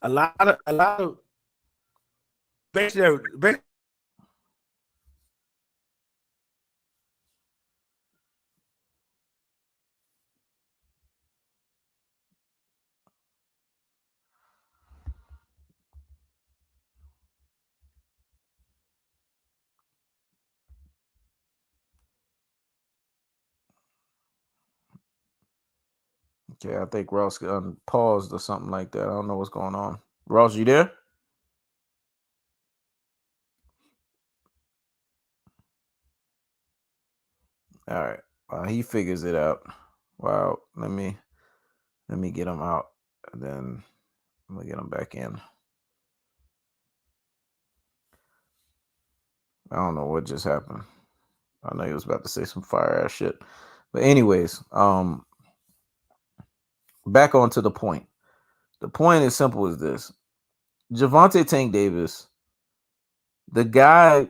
A lot of basically Okay, I think Ross paused or something like that. I don't know what's going on. Ross, you there? All right. He figures it out. Wow. Let me get him out, and then I'm gonna get him back in. I don't know what just happened. I know he was about to say some fire ass shit. But anyways, back onto the point. The point is simple as this. Gervonta Tank Davis, the guy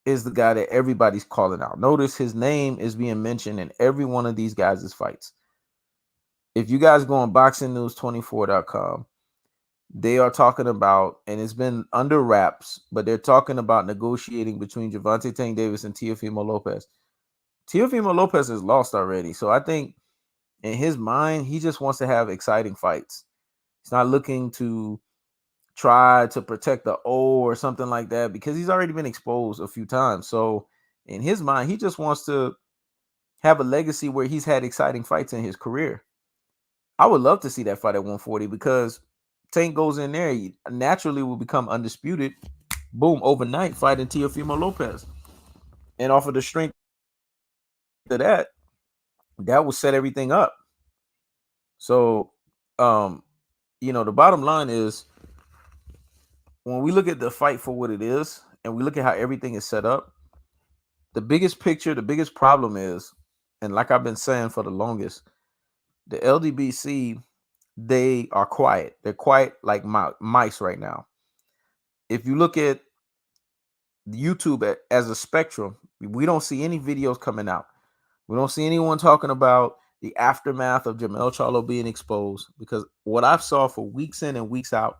is the guy that everybody's calling out. Notice his name is being mentioned in every one of these guys' fights. If you guys go on boxingnews24.com, they are talking about, and it's been under wraps, but they're talking about negotiating between Gervonta Tank Davis and Teofimo Lopez. Teofimo Lopez is lost already. So I think in his mind, he just wants to have exciting fights. He's not looking to try to protect the O or something like that because he's already been exposed a few times. So in his mind, he just wants to have a legacy where he's had exciting fights in his career. I would love to see that fight at 140 because Tank goes in there, he naturally will become undisputed. Boom, overnight fighting Teofimo Lopez. And off of the strength of that will set everything up. So, the bottom line is when we look at the fight for what it is and we look at how everything is set up, the biggest picture, the biggest problem is, and like I've been saying for the longest, the Ldbc, they are quiet. They're quiet like mice right now. If you look at YouTube as a spectrum, we don't see any videos coming out. We don't see anyone talking about the aftermath of Jermell Charlo being exposed, because what I've saw for weeks in and weeks out,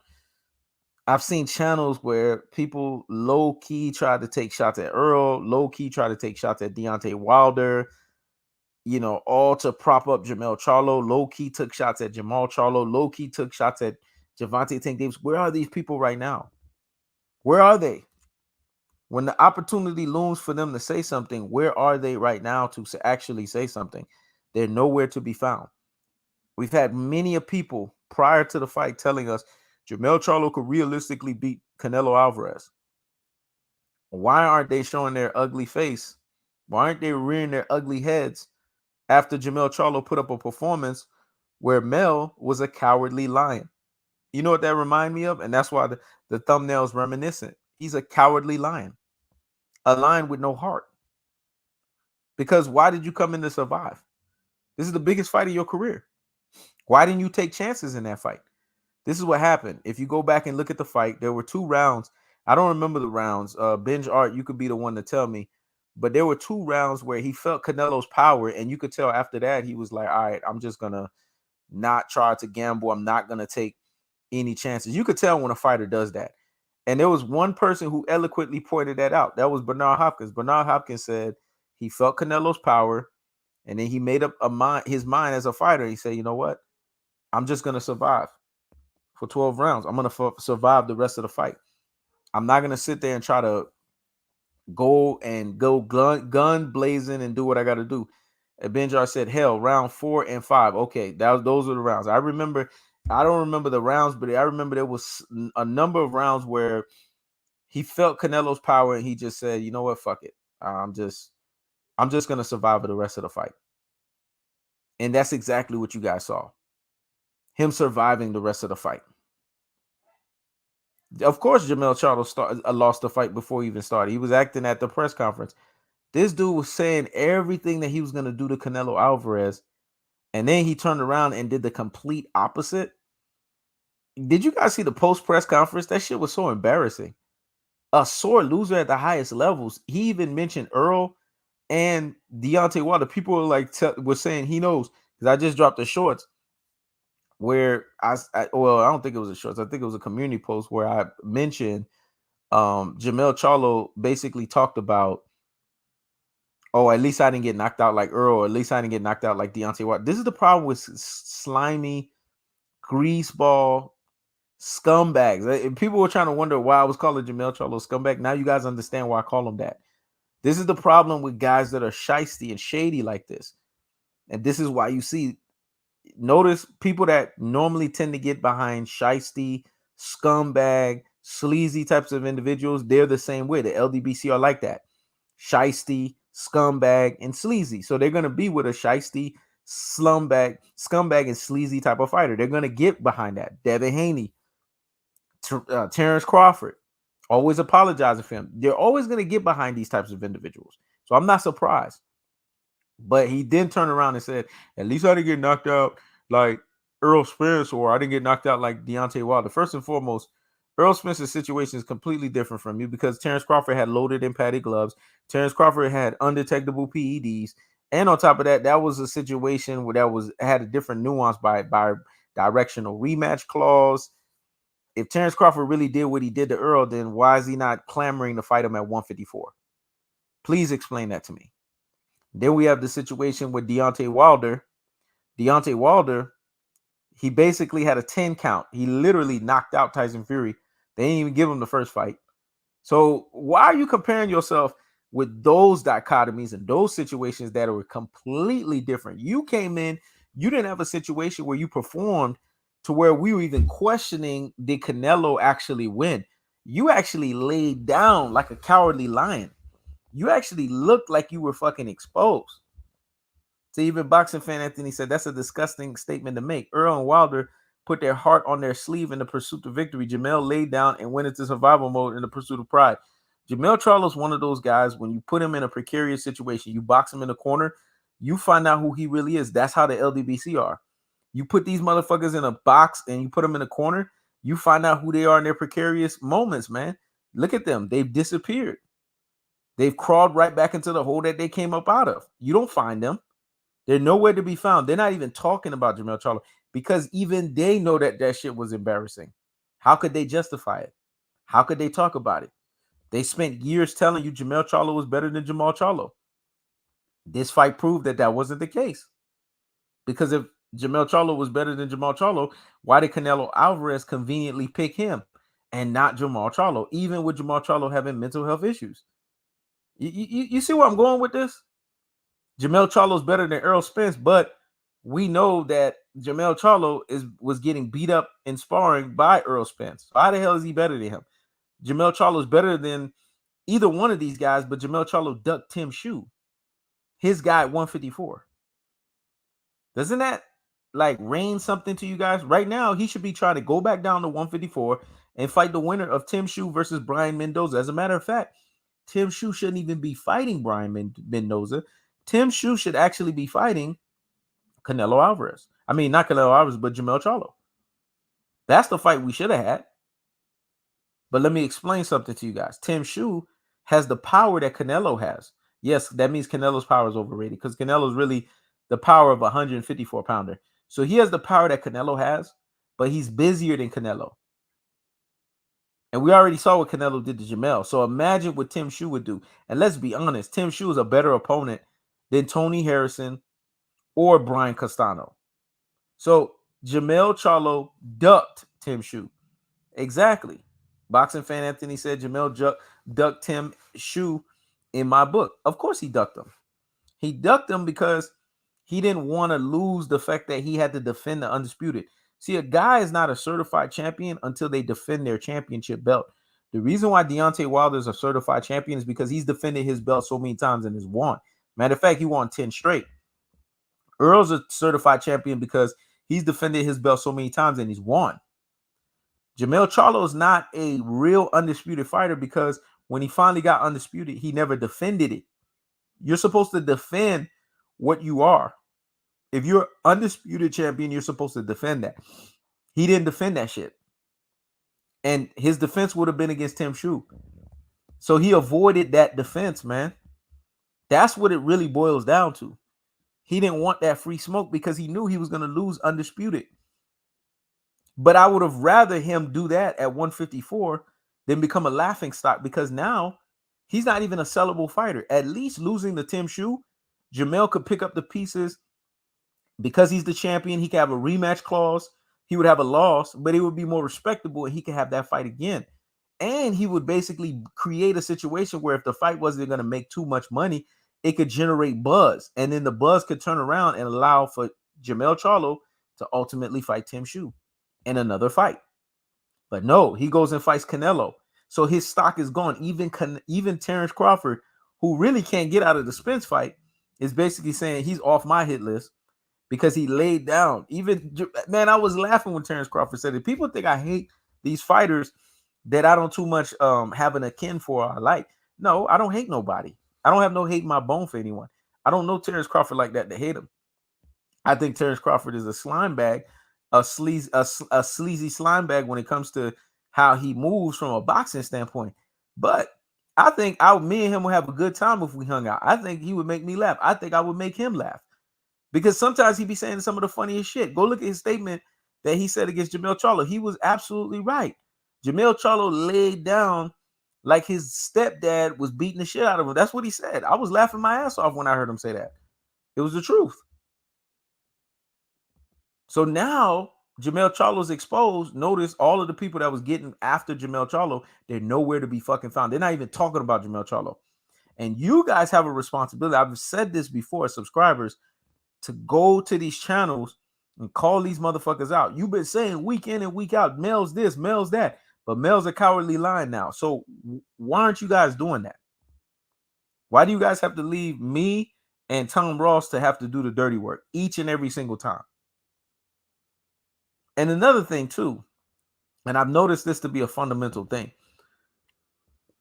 I've seen channels where people low-key tried to take shots at Earl, low-key tried to take shots at Deontay Wilder, all to prop up Jermell Charlo, low-key took shots at Jermall Charlo, low-key took shots at Gervonta Tank Davis. Where are these people right now? Where are they? When the opportunity looms for them to say something, where are they right now to actually say something? They're nowhere to be found. We've had many people prior to the fight telling us Jermell Charlo could realistically beat Canelo Alvarez. Why aren't they showing their ugly face? Why aren't they rearing their ugly heads after Jermell Charlo put up a performance where Mel was a cowardly lion? You know what that reminded me of? And that's why the thumbnail is reminiscent. He's a cowardly lion. A lion with no heart. Because why did you come in to survive? This is the biggest fight of your career. Why didn't you take chances in that fight? This is what happened. If you go back and look at the fight, there were 2 rounds. I don't remember the rounds. Binge Art, you could be the one to tell me. But there were 2 rounds where he felt Canelo's power, and you could tell after that he was like, all right, I'm just going to not try to gamble. I'm not going to take any chances. You could tell when a fighter does that. And there was one person who eloquently pointed that out. That was Bernard Hopkins. Bernard Hopkins said he felt Canelo's power, and then he made up his mind as a fighter. He said, you know what? I'm just going to survive for 12 rounds. I'm going to survive the rest of the fight. I'm not going to sit there and try to go gun blazing and do what I got to do. And Benjar said, hell, round 4 and 5. Okay, those are the rounds. I don't remember the rounds, but I remember there was a number of rounds where he felt Canelo's power and he just said, you know what, fuck it. I'm just going to survive the rest of the fight. And that's exactly what you guys saw. Him surviving the rest of the fight. Of course, Jermell Charlo lost the fight before he even started. He was acting at the press conference. This dude was saying everything that he was going to do to Canelo Alvarez, and then he turned around and did the complete opposite. Did you guys see the post-press conference? That shit was so embarrassing. A sore loser at the highest levels. He even mentioned Earl and Deontay Wilder. People were like, were saying he knows, because I just dropped the shorts where I don't think it was a shorts. I think it was a community post where I mentioned Jermell Charlo basically talked about, oh, at least I didn't get knocked out like Earl, or at least I didn't get knocked out like Deontay Wilder. This is the problem with slimy, greaseball scumbags. And people were trying to wonder why I was calling Jermell Charlo scumbag. Now you guys understand why I call him that. This is the problem with guys that are shisty and shady like this. And this is why you see, notice people that normally tend to get behind shisty, scumbag, sleazy types of individuals, they're the same way. The Ldbc are like that. Shisty, scumbag, and sleazy. So they're going to be with a shisty, scumbag, and sleazy type of fighter. They're going to get behind that. Devin Haney, Terrence Crawford, always apologizing for him. They're always going to get behind these types of individuals. So I'm not surprised. But he then turned around and said, at least I didn't get knocked out like Earl Spence, or I didn't get knocked out like Deontay Wilder. First and foremost, Earl Spence's situation is completely different from you, because Terrence Crawford had loaded and padded gloves. Terrence Crawford had undetectable PEDs. And on top of that, that was a situation where had a different nuance by directional rematch clause. If Terrence Crawford really did what he did to Earl, then why is he not clamoring to fight him at 154? Please explain that to me. Then we have the situation with Deontay Wilder. Deontay Wilder, he basically had a 10 count. He literally knocked out Tyson Fury. They didn't even give him the first fight. So why are you comparing yourself with those dichotomies and those situations that are completely different. You came in, you didn't have a situation where you performed to where we were even questioning, did Canelo actually win? You actually laid down like a cowardly lion. You actually looked like you were fucking exposed. So even boxing fan Anthony said that's a disgusting statement to make. Earl and Wilder put their heart on their sleeve in the pursuit of victory. Jermell laid down and went into survival mode in the pursuit of pride. Jermell Charlo is one of those guys, when you put him in a precarious situation, you box him in the corner, you find out who he really is. That's how the LDBC are. You put these motherfuckers in a box and you put them in a corner, you find out who they are in their precarious moments, man. Look at them. They've disappeared. They've crawled right back into the hole that they came up out of. You don't find them. They're nowhere to be found. They're not even talking about Jermell Charlo because even they know that that shit was embarrassing. How could they justify it? How could they talk about it? They spent years telling you Jermell Charlo was better than Jermall Charlo. This fight proved that that wasn't the case. Because if Jermell Charlo was better than Jermall Charlo, why did Canelo Alvarez conveniently pick him and not Jermall Charlo, even with Jermall Charlo having mental health issues? You see where I'm going with this? Jermell Charlo is better than Errol Spence, but we know that Jermell Charlo was getting beat up in sparring by Errol Spence. So how the hell is he better than him? Jermell Charlo is better than either one of these guys, but Jermell Charlo ducked Tim Shue, his guy at 154. Doesn't that like rain something to you guys? Right now, he should be trying to go back down to 154 and fight the winner of Tim Shue versus Brian Mendoza. As a matter of fact, Tim Shue shouldn't even be fighting Brian Mendoza. Tim Shue should actually be fighting Canelo Alvarez. I mean, not Canelo Alvarez, but Jermell Charlo. That's the fight we should have had. But let me explain something to you guys. Tim Shue has the power that Canelo has. Yes, that means Canelo's power is overrated because Canelo's really the power of a 154 pounder. So he has the power that Canelo has, but he's busier than Canelo. And we already saw what Canelo did to Jermell. So imagine what Tim Shue would do. And let's be honest, Tim Shue is a better opponent than Tony Harrison or Brian Castano. So Jermell Charlo ducked Tim Shue. Exactly. Boxing fan Anthony said Jermell ducked Tim Shue in my book. Of course he ducked him. He ducked him because he didn't want to lose the fact that he had to defend the undisputed. See, a guy is not a certified champion until they defend their championship belt. The reason why Deontay Wilder is a certified champion is because he's defended his belt so many times and has won. Matter of fact, he won 10 straight. Earl's a certified champion because he's defended his belt so many times and he's won. Jermell Charlo is not a real undisputed fighter because when he finally got undisputed, he never defended it. You're supposed to defend what you are. If you're undisputed champion, you're supposed to defend that. He didn't defend that shit. And his defense would have been against Tim Shue. So he avoided that defense, man. That's what it really boils down to. He didn't want that free smoke because he knew he was going to lose undisputed. But I would have rather him do that at 154 than become a laughing stock because now he's not even a sellable fighter. At least losing to Tim Shue, Jermell could pick up the pieces because he's the champion. He could have a rematch clause. He would have a loss, but it would be more respectable and he could have that fight again. And he would basically create a situation where if the fight wasn't going to make too much money, it could generate buzz. And then the buzz could turn around and allow for Jermell Charlo to ultimately fight Tim Shue in another fight. But no, he goes and fights Canelo. So his stock is gone. Even Terrence Crawford, who really can't get out of the Spence fight, is basically saying he's off my hit list because he laid down. Man, I was laughing when Terrence Crawford said it. People think I hate these fighters that I don't too much have an akin for or I like. No, I don't hate nobody. I don't have no hate in my bone for anyone. I don't know Terrence Crawford like that to hate him. I think Terrence Crawford is a slime bag, a sleazy slime bag when it comes to how he moves from a boxing standpoint. But I think me and him will have a good time if we hung out. I think he would make me laugh. I think I would make him laugh. Because sometimes he be saying some of the funniest shit. Go look at his statement that he said against Jermell Charlo. He was absolutely right. Jermell Charlo laid down like his stepdad was beating the shit out of him. That's what he said. I was laughing my ass off when I heard him say that. It was the truth. So now Jermell Charlo's exposed. Notice all of the people that was getting after Jermell Charlo, they're nowhere to be fucking found. They're not even talking about Jermell Charlo. And you guys have a responsibility. I've said this before, subscribers, to go to these channels and call these motherfuckers out. You've been saying week in and week out, Mel's this, Mel's that, but Mel's a cowardly lion now. So why aren't you guys doing that? Why do you guys have to leave me and Tom Ross to have to do the dirty work each and every single time? And another thing too, and I've noticed this to be a fundamental thing.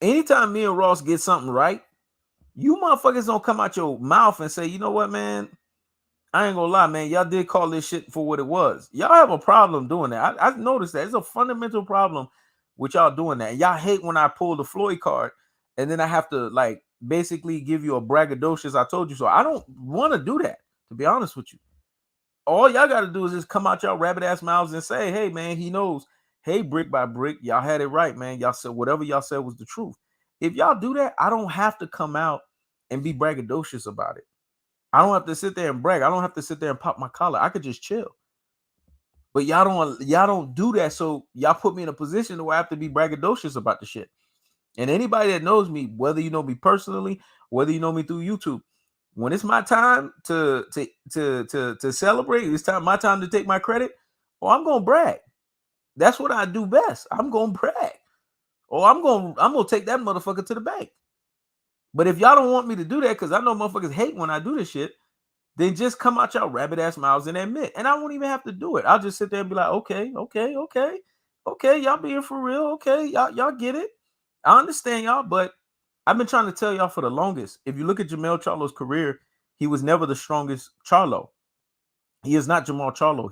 Anytime me and Ross get something right, you motherfuckers don't come out your mouth and say, you know what, man, I ain't gonna lie, man, y'all did call this shit for what it was. Y'all have a problem doing that. I've noticed that. It's a fundamental problem with y'all doing that. Y'all hate when I pull the Floyd card and then I have to like basically give you a braggadocious I told you so. I don't want to do that, to be honest with you. All y'all got to do is just come out y'all rabbit ass mouths and say, hey, man, he knows. Hey, brick by brick, y'all had it right, man. Y'all said whatever y'all said was the truth. If y'all do that, I don't have to come out and be braggadocious about it. I don't have to sit there and brag. I don't have to sit there and pop my collar. I could just chill. But y'all don't do that. So y'all put me in a position where I have to be braggadocious about the shit. And anybody that knows me, whether you know me personally, whether you know me through YouTube, when it's my time to celebrate, it's my time to take my credit, I'm gonna brag. That's what I do best. I'm gonna brag. I'm gonna take that motherfucker to the bank. But if y'all don't want me to do that, because I know motherfuckers hate when I do this shit, then just come out y'all rabbit ass mouths and admit. And I won't even have to do it. I'll just sit there and be like, okay, y'all being for real. Okay, y'all get it. I understand y'all, but I've been trying to tell y'all for the longest. If you look at Jermell Charlo's career, he was never the strongest Charlo. He is not Jermell Charlo.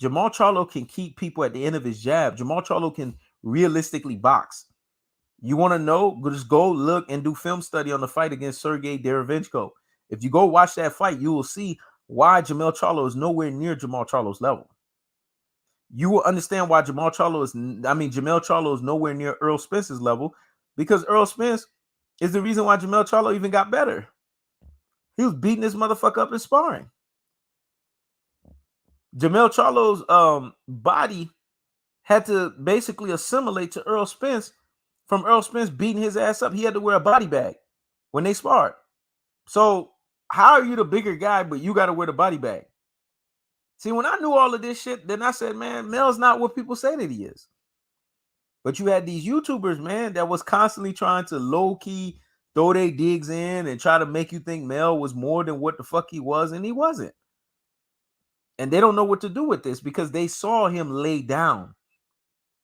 Jermell Charlo can keep people at the end of his jab. Jermell Charlo can realistically box. You want to know? Just go look and do film study on the fight against Sergey Derevchenko. If you go watch that fight, you will see why Jermell Charlo is nowhere near Jermell Charlo's level. You will understand why Jermell Charlo is nowhere near Earl Spence's level, because Earl Spence is the reason why Jermell Charlo even got better. He was beating this motherfucker up in sparring. Jermell Charlo's body had to basically assimilate to Earl Spence from Earl Spence beating his ass up. He had to wear a body bag when they sparred. So how are you the bigger guy, but you got to wear the body bag? See, when I knew all of this shit, then I said, man, Mel's not what people say that he is. But you had these YouTubers, man, that was constantly trying to low-key throw their digs in and try to make you think Mel was more than what the fuck he was, and he wasn't. And they don't know what to do with this because they saw him lay down.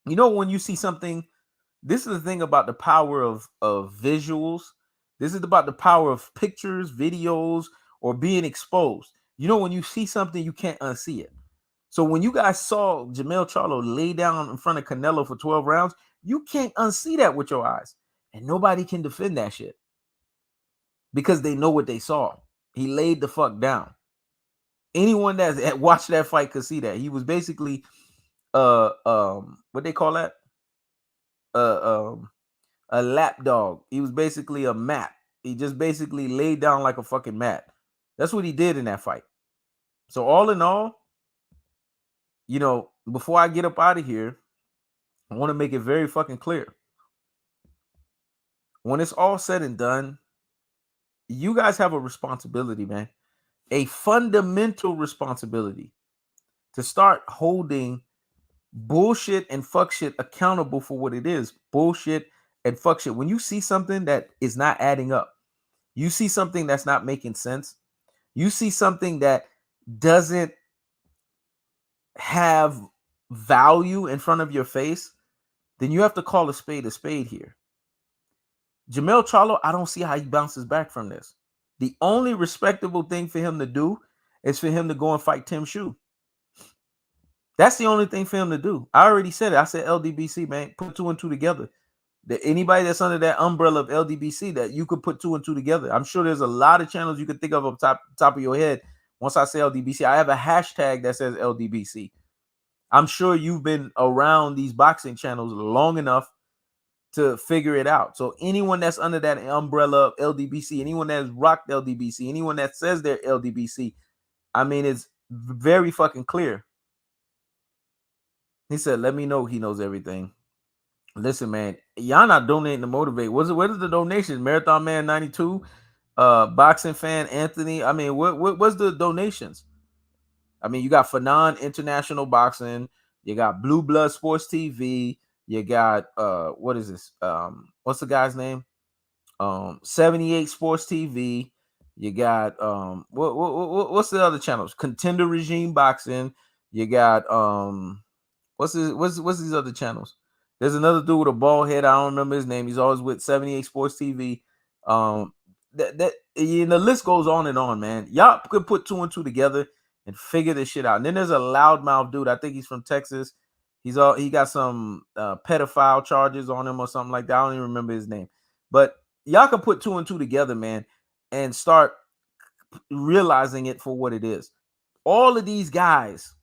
You know, when you see something, this is the thing about the power of visuals. This is about the power of pictures, videos, or being exposed. You know, when you see something, you can't unsee it. So when you guys saw Jermell Charlo lay down in front of Canelo for 12 rounds, you can't unsee that with your eyes. And nobody can defend that shit because they know what they saw. He laid the fuck down. Anyone that watched that fight could see that. He was basically what they call that? A lap dog. He was basically a mat. He just basically laid down like a fucking mat. That's what he did in that fight. So all in all, you know, before I get up out of here, I want to make it very fucking clear. When it's all said and done, you guys have a responsibility, man. A fundamental responsibility to start holding bullshit and fuck shit accountable for what it is. Bullshit and fuck shit. When you see something that is not adding up, you see something that's not making sense, you see something that doesn't have value in front of your face, then you have to call a spade here. Jermell Charlo, I don't see how he bounces back from this. The only respectable thing for him to do is for him to go and fight Tim Shue. That's the only thing for him to do. I already said it. I said Ldbc, man. Put 2 and 2 together. That anybody that's under that umbrella of Ldbc, that you could put 2 and 2 together. I'm sure there's a lot of channels you could think of up top of your head. Once I say Ldbc, I have a hashtag that says Ldbc. I'm sure you've been around these boxing channels long enough to figure it out. So anyone that's under that umbrella of Ldbc, anyone that's rocked Ldbc, anyone that says they're Ldbc, I mean, it's very fucking clear. He said, let me know he knows everything. Listen, man, y'all not donating to motivate. What is the donation? Marathon Man 92, boxing fan Anthony. I mean, what's the donations? I mean, you got Fanon International Boxing, you got Blue Blood Sports TV, you got what is this? What's the guy's name? 78 Sports TV. You got what's the other channels? Contender Regime Boxing. You got what's these other channels? There's another dude with a bald head. I don't remember his name. He's always with 78 Sports TV. That the list goes on and on, man. Y'all could put two and two together and figure this shit out. And then there's a loudmouth dude. I think he's from Texas. He got some pedophile charges on him or something like that. I don't even remember his name. But y'all can put two and two together, man, and start realizing it for what it is. All of these guys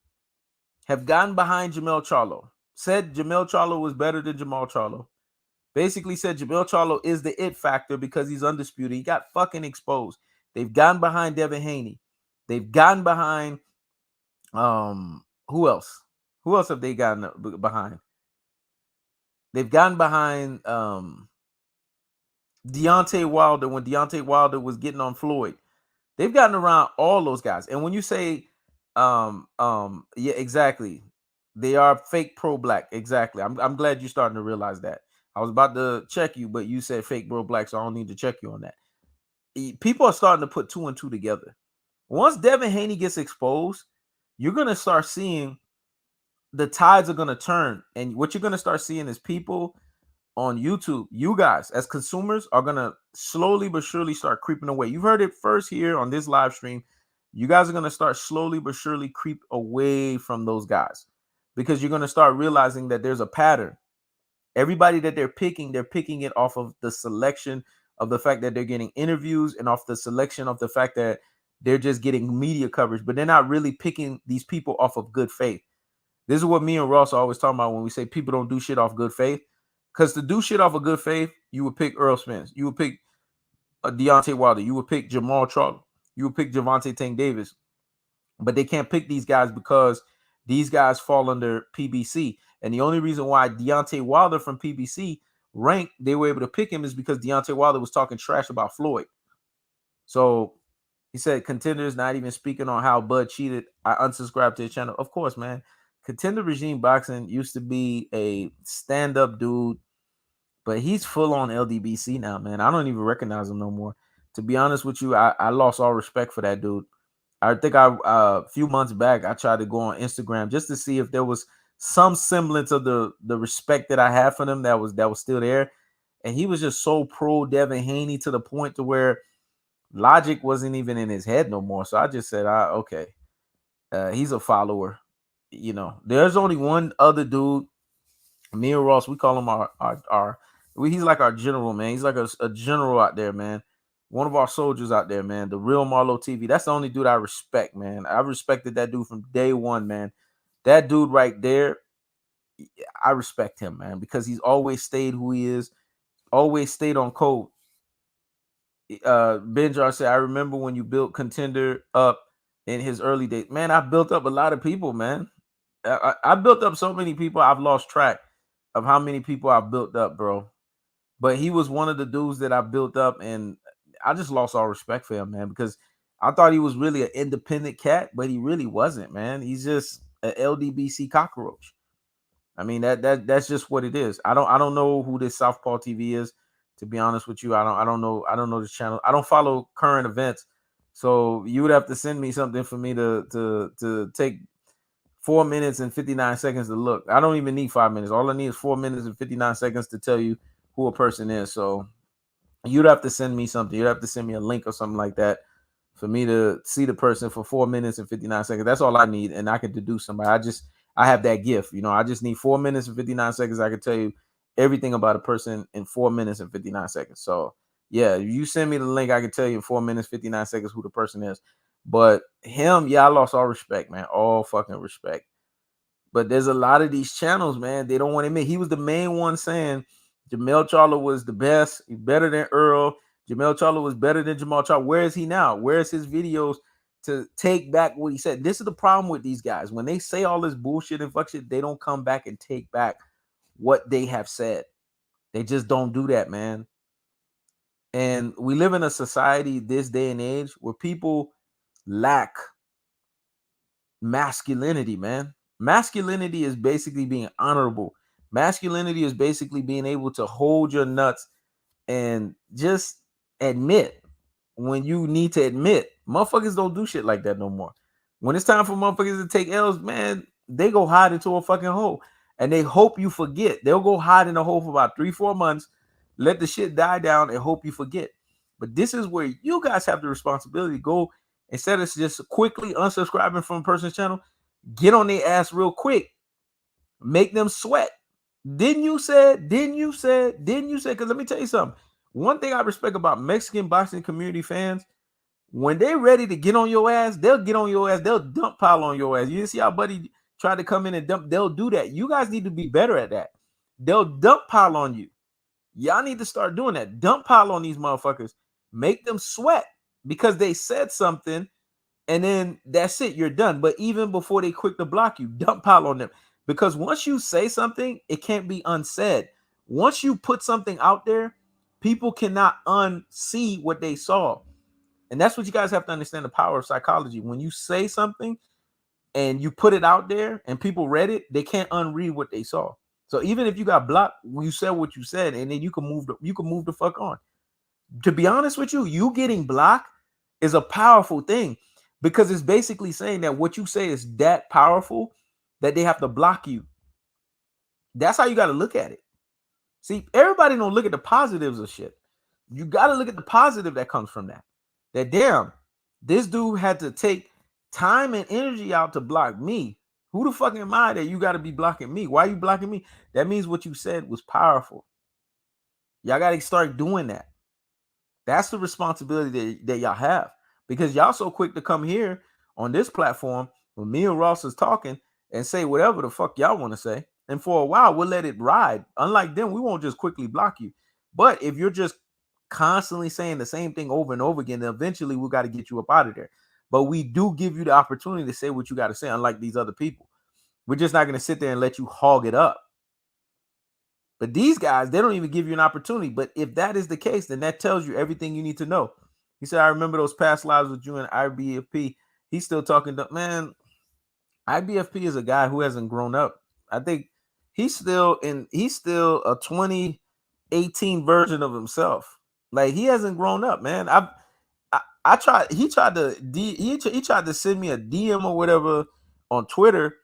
have gotten behind Jermell Charlo, said Jermell Charlo was better than Jermall Charlo. Basically said Jermell Charlo is the it factor because he's undisputed. He got fucking exposed. They've gotten behind Devin Haney. They've gotten behind who else? Who else have they gotten behind? They've gotten behind Deontay Wilder when Deontay Wilder was getting on Floyd. They've gotten around all those guys. And when you say yeah, exactly. They are fake pro-black. Exactly. I'm glad you're starting to realize that. I was about to check you, but you said fake pro-black, so I don't need to check you on that. People are starting to put two and two together. Once Devin Haney gets exposed, you're going to start seeing the tides are going to turn. And what you're going to start seeing is people on YouTube, you guys as consumers are going to slowly but surely start creeping away. You've heard it first here on this live stream. You guys are going to start slowly but surely creep away from those guys because you're going to start realizing that there's a pattern. Everybody that they're picking it off of the selection of the fact that they're getting interviews and off the selection of the fact that they're just getting media coverage, but they're not really picking these people off of good faith. This is what me and Ross are always talking about when we say people don't do shit off good faith. Because to do shit off of good faith, you would pick Earl Spence. You would pick Deontay Wilder. You would pick Jermall Charlo. You would pick Gervonta Tank Davis. But they can't pick these guys because these guys fall under PBC. And the only reason why Deontay Wilder from PBC ranked, they were able to pick him is because Deontay Wilder was talking trash about Floyd. So he said contenders not even speaking on how Bud cheated. I unsubscribed to his channel. Of course, man. Contender Regime Boxing used to be a stand-up dude, but he's full on Ldbc now, man. I don't even recognize him no more. To be honest with you, I lost all respect for that dude. I think a few months back, I tried to go on Instagram just to see if there was some semblance of the respect that I had for them that was still there. And he was just so pro Devin Haney to the point to where logic wasn't even in his head no more. So I just said, okay, he's a follower. You know, there's only one other dude. Me and Ross, we call him he's like our general, man. He's like a general out there, man. One of our soldiers out there, man. The real Marlo TV. That's the only dude I respect, man. I respected that dude from day one, man. That dude right there, I respect him, man, because he's always stayed who he is, always stayed on code. Benjar said, I remember when you built Contender up in his early days. Man, I built up a lot of people, man. I built up so many people, I've lost track of how many people I've built up, bro. But he was one of the dudes that I built up, and I just lost all respect for him, man, because I thought he was really an independent cat, but he really wasn't, man. He's just an Ldbc cockroach. I mean, that's just what it is. I don't know who this Southpaw TV is, to be honest with you. I don't know this channel. I don't follow current events, so you would have to send me something for me to take 4 minutes and 59 seconds to look. I don't even need 5 minutes. All I need is 4 minutes and 59 seconds to tell you who a person is. So you'd have to send me something. You'd have to send me a link or something like that for me to see the person for 4 minutes and 59 seconds. That's all I need, and I can deduce somebody. I have that gift. You know, I just need 4 minutes and 59 seconds. I can tell you everything about a person in 4 minutes and 59 seconds. So yeah, if you send me the link, I can tell you in 4 minutes, 59 seconds who the person is. But him, yeah, I lost all respect, man. All fucking respect. But there's a lot of these channels, man. They don't want to admit. He was the main one saying Jermell Charlo was the best. He's better than Earl. Jermell Charlo was better than Jermall Charlo. Where is he now? Where's his videos to take back what he said? This is the problem with these guys. When they say all this bullshit and fuck shit, they don't come back and take back what they have said. They just don't do that, man. And we live in a society this day and age where people lack masculinity, man. Masculinity is basically being honorable. Masculinity is basically being able to hold your nuts and just admit when you need to admit. Motherfuckers don't do shit like that no more. When it's time for motherfuckers to take L's, man, they go hide into a fucking hole and they hope you forget. They'll go hide in a hole for about 3-4 months, let the shit die down and hope you forget. But this is where you guys have the responsibility to go, instead of just quickly unsubscribing from a person's channel, get on their ass real quick, make them sweat. Didn't you say? Because let me tell you something. One thing I respect about Mexican boxing community fans, when they're ready to get on your ass, they'll get on your ass. They'll dump pile on your ass. You see our buddy tried to come in and dump. They'll do that. You guys need to be better at that. They'll dump pile on you. Y'all need to start doing that. Dump pile on these motherfuckers. Make them sweat because they said something, and then that's it. You're done. But even before they quick to block you, dump pile on them. Because once you say something, it can't be unsaid. Once you put something out there, people cannot unsee what they saw. And that's what you guys have to understand, the power of psychology. When you say something and you put it out there and people read it, they can't unread what they saw. So even if you got blocked, you said what you said, and then you can move the fuck on. To be honest with you, you getting blocked is a powerful thing, because it's basically saying that what you say is that powerful that they have to block you. That's how you got to look at it. See, everybody don't look at the positives of shit. You got to look at the positive that comes from that. That damn, this dude had to take time and energy out to block me. Who the fuck am I that you got to be blocking me? Why are you blocking me? That means what you said was powerful. Y'all got to start doing that. That's the responsibility that y'all have, because y'all so quick to come here on this platform when me and Ross is talking and say whatever the fuck y'all want to say. And for a while, we'll let it ride. Unlike them, we won't just quickly block you. But if you're just constantly saying the same thing over and over again, then eventually we got to get you up out of there. But we do give you the opportunity to say what you got to say, unlike these other people. We're just not going to sit there and let you hog it up. But these guys, they don't even give you an opportunity. But if that is the case, then that tells you everything you need to know. He said, I remember those past lives with you and IBFP. He's still talking to, man, IBFP is a guy who hasn't grown up. I think he's still a 2018 version of himself. Like, he hasn't grown up, man. I tried. He tried to send me a DM or whatever on Twitter,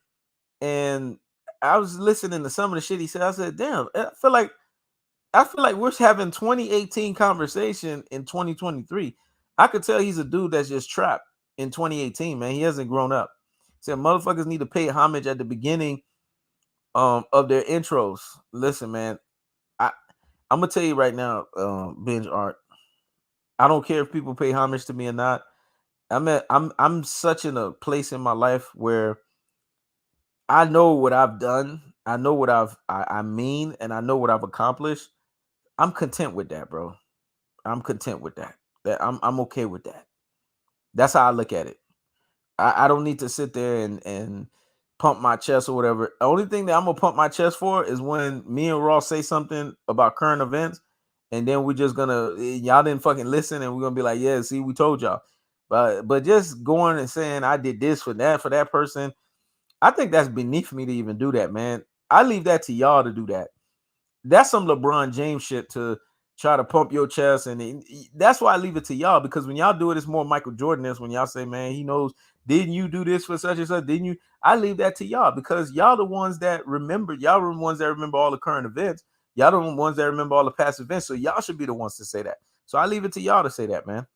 and I was listening to some of the shit he said. I said, damn, I feel like we're having 2018 conversation in 2023. I could tell he's a dude that's just trapped in 2018, man. He hasn't grown up. He said motherfuckers need to pay homage at the beginning of their intros. Listen, man, I'm gonna tell you right now, Binge Art, I don't care if people pay homage to me or not. I'm such in a place in my life where I know what I've done. I know what I mean, and I know what I've accomplished. I'm content with that, bro. I'm content with that. I'm okay with that. That's how I look at it. I don't need to sit there and pump my chest or whatever. The only thing that I'm gonna pump my chest for is when me and Ross say something about current events, and then we're just gonna, y'all didn't fucking listen, and we're gonna be like, yeah, see, we told y'all. But just going and saying I did this for that person, I think that's beneath me to even do that, man. I leave that to y'all to do that. That's some LeBron James shit to try to pump your chest, and that's why I leave it to y'all, because when y'all do it, it's more Michael Jordan-esque. When y'all say, man, he knows, didn't you do this for such and such? Didn't you? I leave that to y'all, because y'all the ones that remember. Y'all are the ones that remember all the current events. Y'all the ones that remember all the past events. So y'all should be the ones to say that. So I leave it to y'all to say that, man.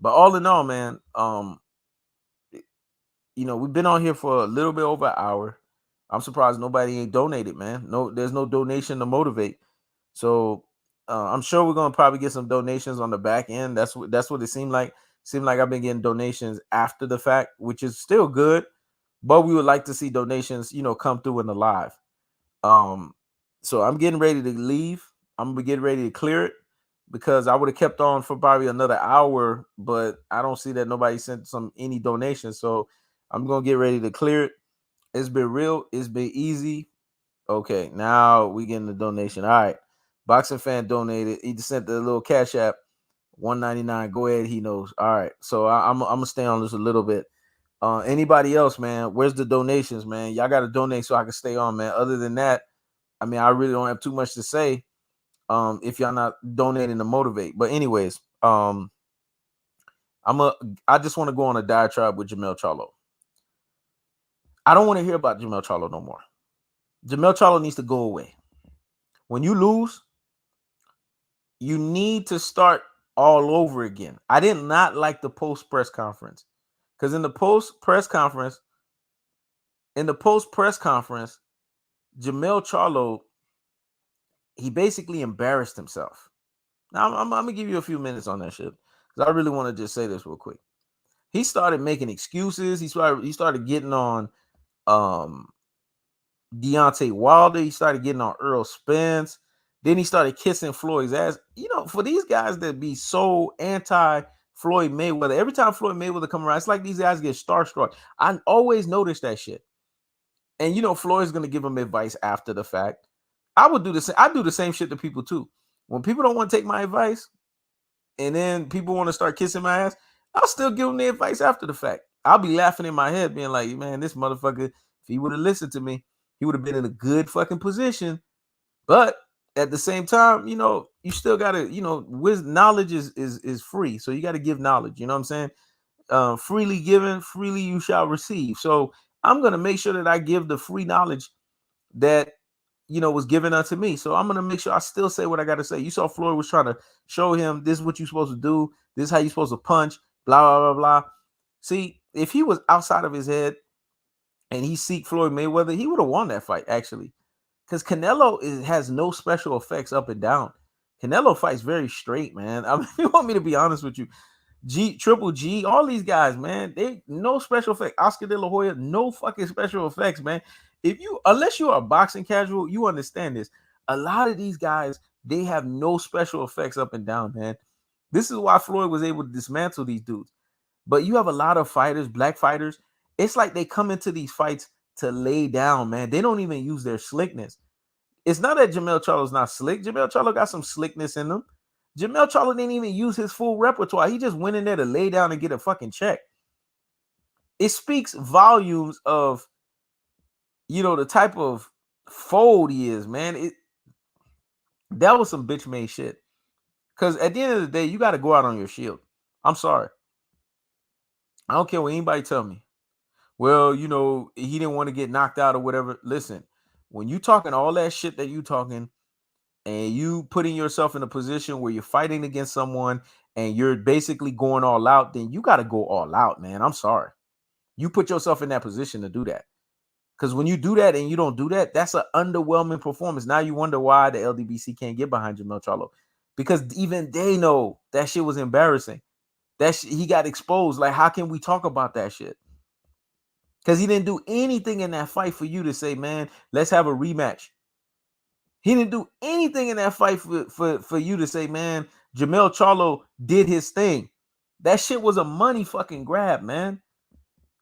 But all in all, man, we've been on here for a little bit over an hour. I'm surprised nobody ain't donated, man. No, there's no donation to motivate. So I'm sure we're gonna probably get some donations on the back end. That's what it seemed like. Seemed like I've been getting donations after the fact, which is still good, but we would like to see donations, come through in the live. So I'm getting ready to leave. I'm gonna be getting ready to clear it, because I would have kept on for probably another hour, but I don't see that nobody sent any donations. So I'm gonna get ready to clear it. It's been real. It's been easy. Okay, now we getting the donation. All right. Boxing fan donated. He just sent the little cash app, $1.99. Go ahead, he knows. All right. So I'm gonna stay on this a little bit. Anybody else, man? Where's the donations, man? Y'all gotta donate so I can stay on, man. Other than that, I mean, I really don't have too much to say. If y'all not donating to motivate. But anyways, I just want to go on a diatribe with Jermell Charlo. I don't want to hear about Jermell Charlo no more. Jermell Charlo needs to go away. When you lose, you need to start all over again. I did not like the post press conference because in the post press conference, Jermell Charlo, he basically embarrassed himself. Now I'm gonna give you a few minutes on that shit because I really want to just say this real quick. He started making excuses. He started getting on Deontay Wilder. He started getting on Earl Spence. Then he started kissing Floyd's ass. You know, for these guys that be so anti Floyd Mayweather, every time Floyd Mayweather come around, it's like these guys get starstruck. I always notice that shit. And you know, Floyd's gonna give him advice after the fact. I would do the same. I do the same shit to people too. When people don't want to take my advice, and then people want to start kissing my ass, I'll still give them the advice after the fact. I'll be laughing in my head, being like, man, this motherfucker, if he would have listened to me, he would have been in a good fucking position. But at the same time, you know, you still gotta, you know, knowledge is free. So you got to give knowledge. You know what I'm saying? Freely given, freely you shall receive. So I'm gonna make sure that I give the free knowledge that you know was given unto me. So I'm gonna make sure I still say what I gotta say. You saw Floyd was trying to show him this is what you're supposed to do, this is how you're supposed to punch, blah blah blah blah. See, if he was outside of his head and he seek Floyd Mayweather, he would have won that fight actually. Because Canelo has no special effects up and down. Canelo fights very straight, man. I mean, you want me to be honest with you, Triple G, all these guys, man, they no special effect. Oscar De La Hoya, no fucking special effects, man. If you, unless you are a boxing casual, you understand this. A lot of these guys, they have no special effects up and down, man. This is why Floyd was able to dismantle these dudes. But you have a lot of fighters, black fighters. It's like they come into these fights to lay down, man. They don't even use their slickness. It's not that Jermell Charlo's not slick. Jermell Charlo got some slickness in him. Jermell Charlo didn't even use his full repertoire. He just went in there to lay down and get a fucking check. It speaks volumes of, you know, the type of fold he is, man. That was some bitch made shit. Because at the end of the day, you got to go out on your shield. I'm sorry. I don't care what anybody tell me. Well, you know, he didn't want to get knocked out or whatever. Listen, when you talking all that shit that you talking, and you putting yourself in a position where you're fighting against someone and you're basically going all out, then you got to go all out, man. I'm sorry. You put yourself in that position to do that. Because when you do that and you don't do that, that's an underwhelming performance. Now you wonder why the Ldbc can't get behind Jermell Charlo. Because even they know that shit was embarrassing. He got exposed. Like, how can we talk about that shit? Because he didn't do anything in that fight for you to say, man, let's have a rematch. He didn't do anything in that fight for you to say, man, Jermell Charlo did his thing. That shit was a money fucking grab, man.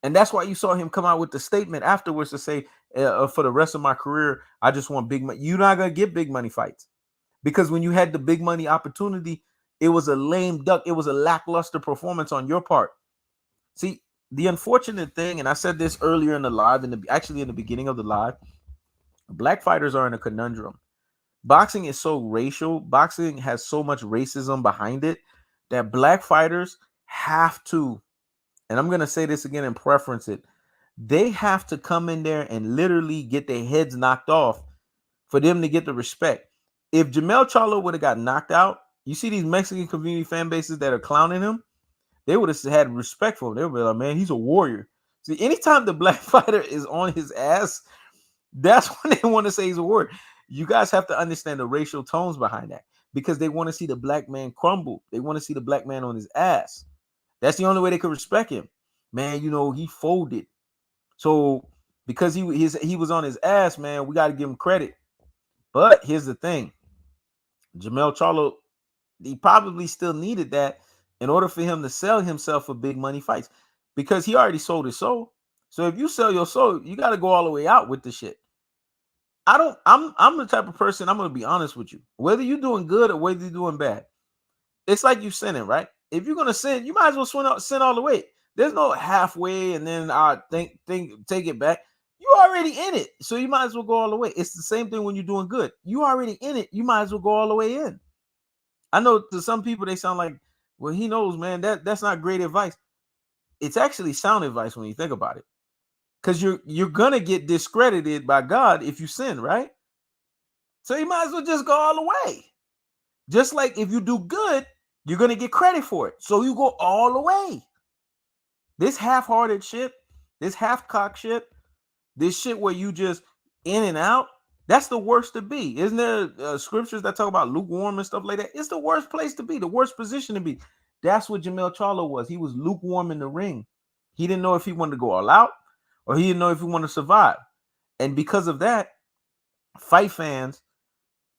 And that's why you saw him come out with the statement afterwards to say, for the rest of my career, I just want big money. You're not going to get big money fights. Because when you had the big money opportunity, it was a lame duck. It was a lackluster performance on your part. See, the unfortunate thing, and I said this earlier in the live, actually in the beginning of the live, black fighters are in a conundrum. Boxing is so racial. Boxing has so much racism behind it that black fighters have to, and I'm going to say this again and preference it, they have to come in there and literally get their heads knocked off for them to get the respect. If Jermell Charlo would have got knocked out, you see these Mexican community fan bases that are clowning him, they would have had respect for him. They would be like, man, he's a warrior. See, anytime the black fighter is on his ass, that's when they want to say he's a warrior. You guys have to understand the racial tones behind that because they want to see the black man crumble. They want to see the black man on his ass. That's the only way they could respect him. Man, you know, he folded. So because he was on his ass, man, we got to give him credit. But here's the thing. Jermell Charlo, he probably still needed that in order for him to sell himself for big money fights because he already sold his soul. So if you sell your soul, you got to go all the way out with the shit. I'm the type of person, I'm gonna be honest with you. Whether you're doing good or whether you're doing bad, it's like you sinning, right? If you're gonna sin, you might as well sin all the way. There's no halfway and then I think take it back. You already in it, so you might as well go all the way. It's the same thing when you're doing good. You already in it, you might as well go all the way in. I know to some people they sound like, well, he knows, man. That's not great advice. It's actually sound advice when you think about it, because you're gonna get discredited by God if you sin, right? So you might as well just go all the way. Just like if you do good, you're gonna get credit for it. So you go all the way. This half-hearted shit, this half-cock shit, this shit where you just in and out, that's the worst to be. Isn't there scriptures that talk about lukewarm and stuff like that? It's the worst place to be, the worst position to be. That's what Jermell Charlo was. He was lukewarm in the ring. He didn't know if he wanted to go all out or he didn't know if he wanted to survive. And because of that, fight fans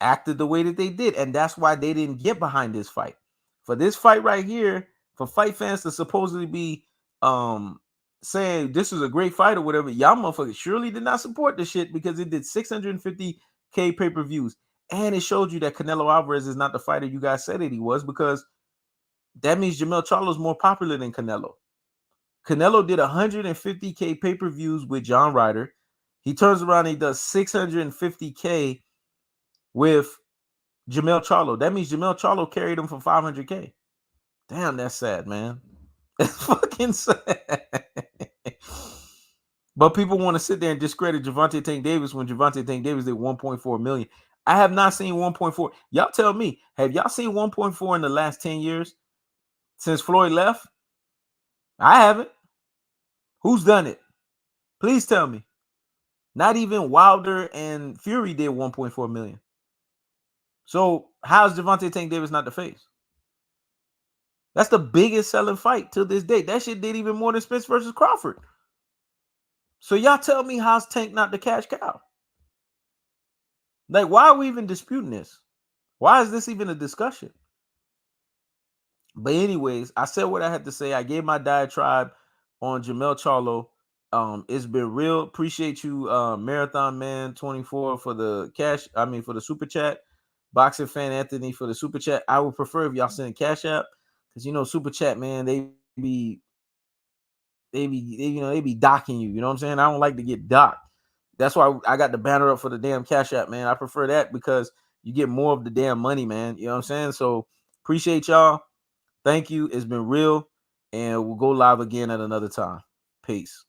acted the way that they did. And that's why they didn't get behind this fight. For this fight right here, for fight fans to supposedly be saying this is a great fight or whatever, y'all motherfuckers surely did not support this shit because it did 650K pay-per-views. And it showed you that Canelo Alvarez is not the fighter you guys said that he was, because that means Jermell Charlo is more popular than Canelo. Canelo did 150K pay-per-views with John Ryder. He turns around and he does 650K with Jermell Charlo. That means Jermell Charlo carried him for 500K. Damn, that's sad, man. It's fucking sad. But people want to sit there and discredit Gervonta Tank Davis when Gervonta Tank Davis did 1.4 million. I have not seen 1.4. Y'all tell me, have y'all seen 1.4 in the last 10 years since Floyd left? I haven't. Who's done it? Please tell me. Not even Wilder and Fury did 1.4 million. So how's Gervonta Tank Davis not the face? That's the biggest selling fight to this day. That shit did even more than Spence versus Crawford. So y'all tell me, how's Tank not the cash cow? Like, why are we even disputing this? Why is this even a discussion? But anyways, I said what I had to say. I gave my diatribe on Jermell Charlo. It's been real. Appreciate you, Marathon Man 24 for the cash. I mean, for the super chat. Boxing Fan Anthony for the super chat. I would prefer if y'all send Cash App, because you know super chat, man, they be docking you. You know what I'm saying? I don't like to get docked. That's why I got the banner up for the damn Cash App, man. I prefer that because you get more of the damn money, man. You know what I'm saying? So appreciate y'all. Thank you. It's been real. And we'll go live again at another time. Peace.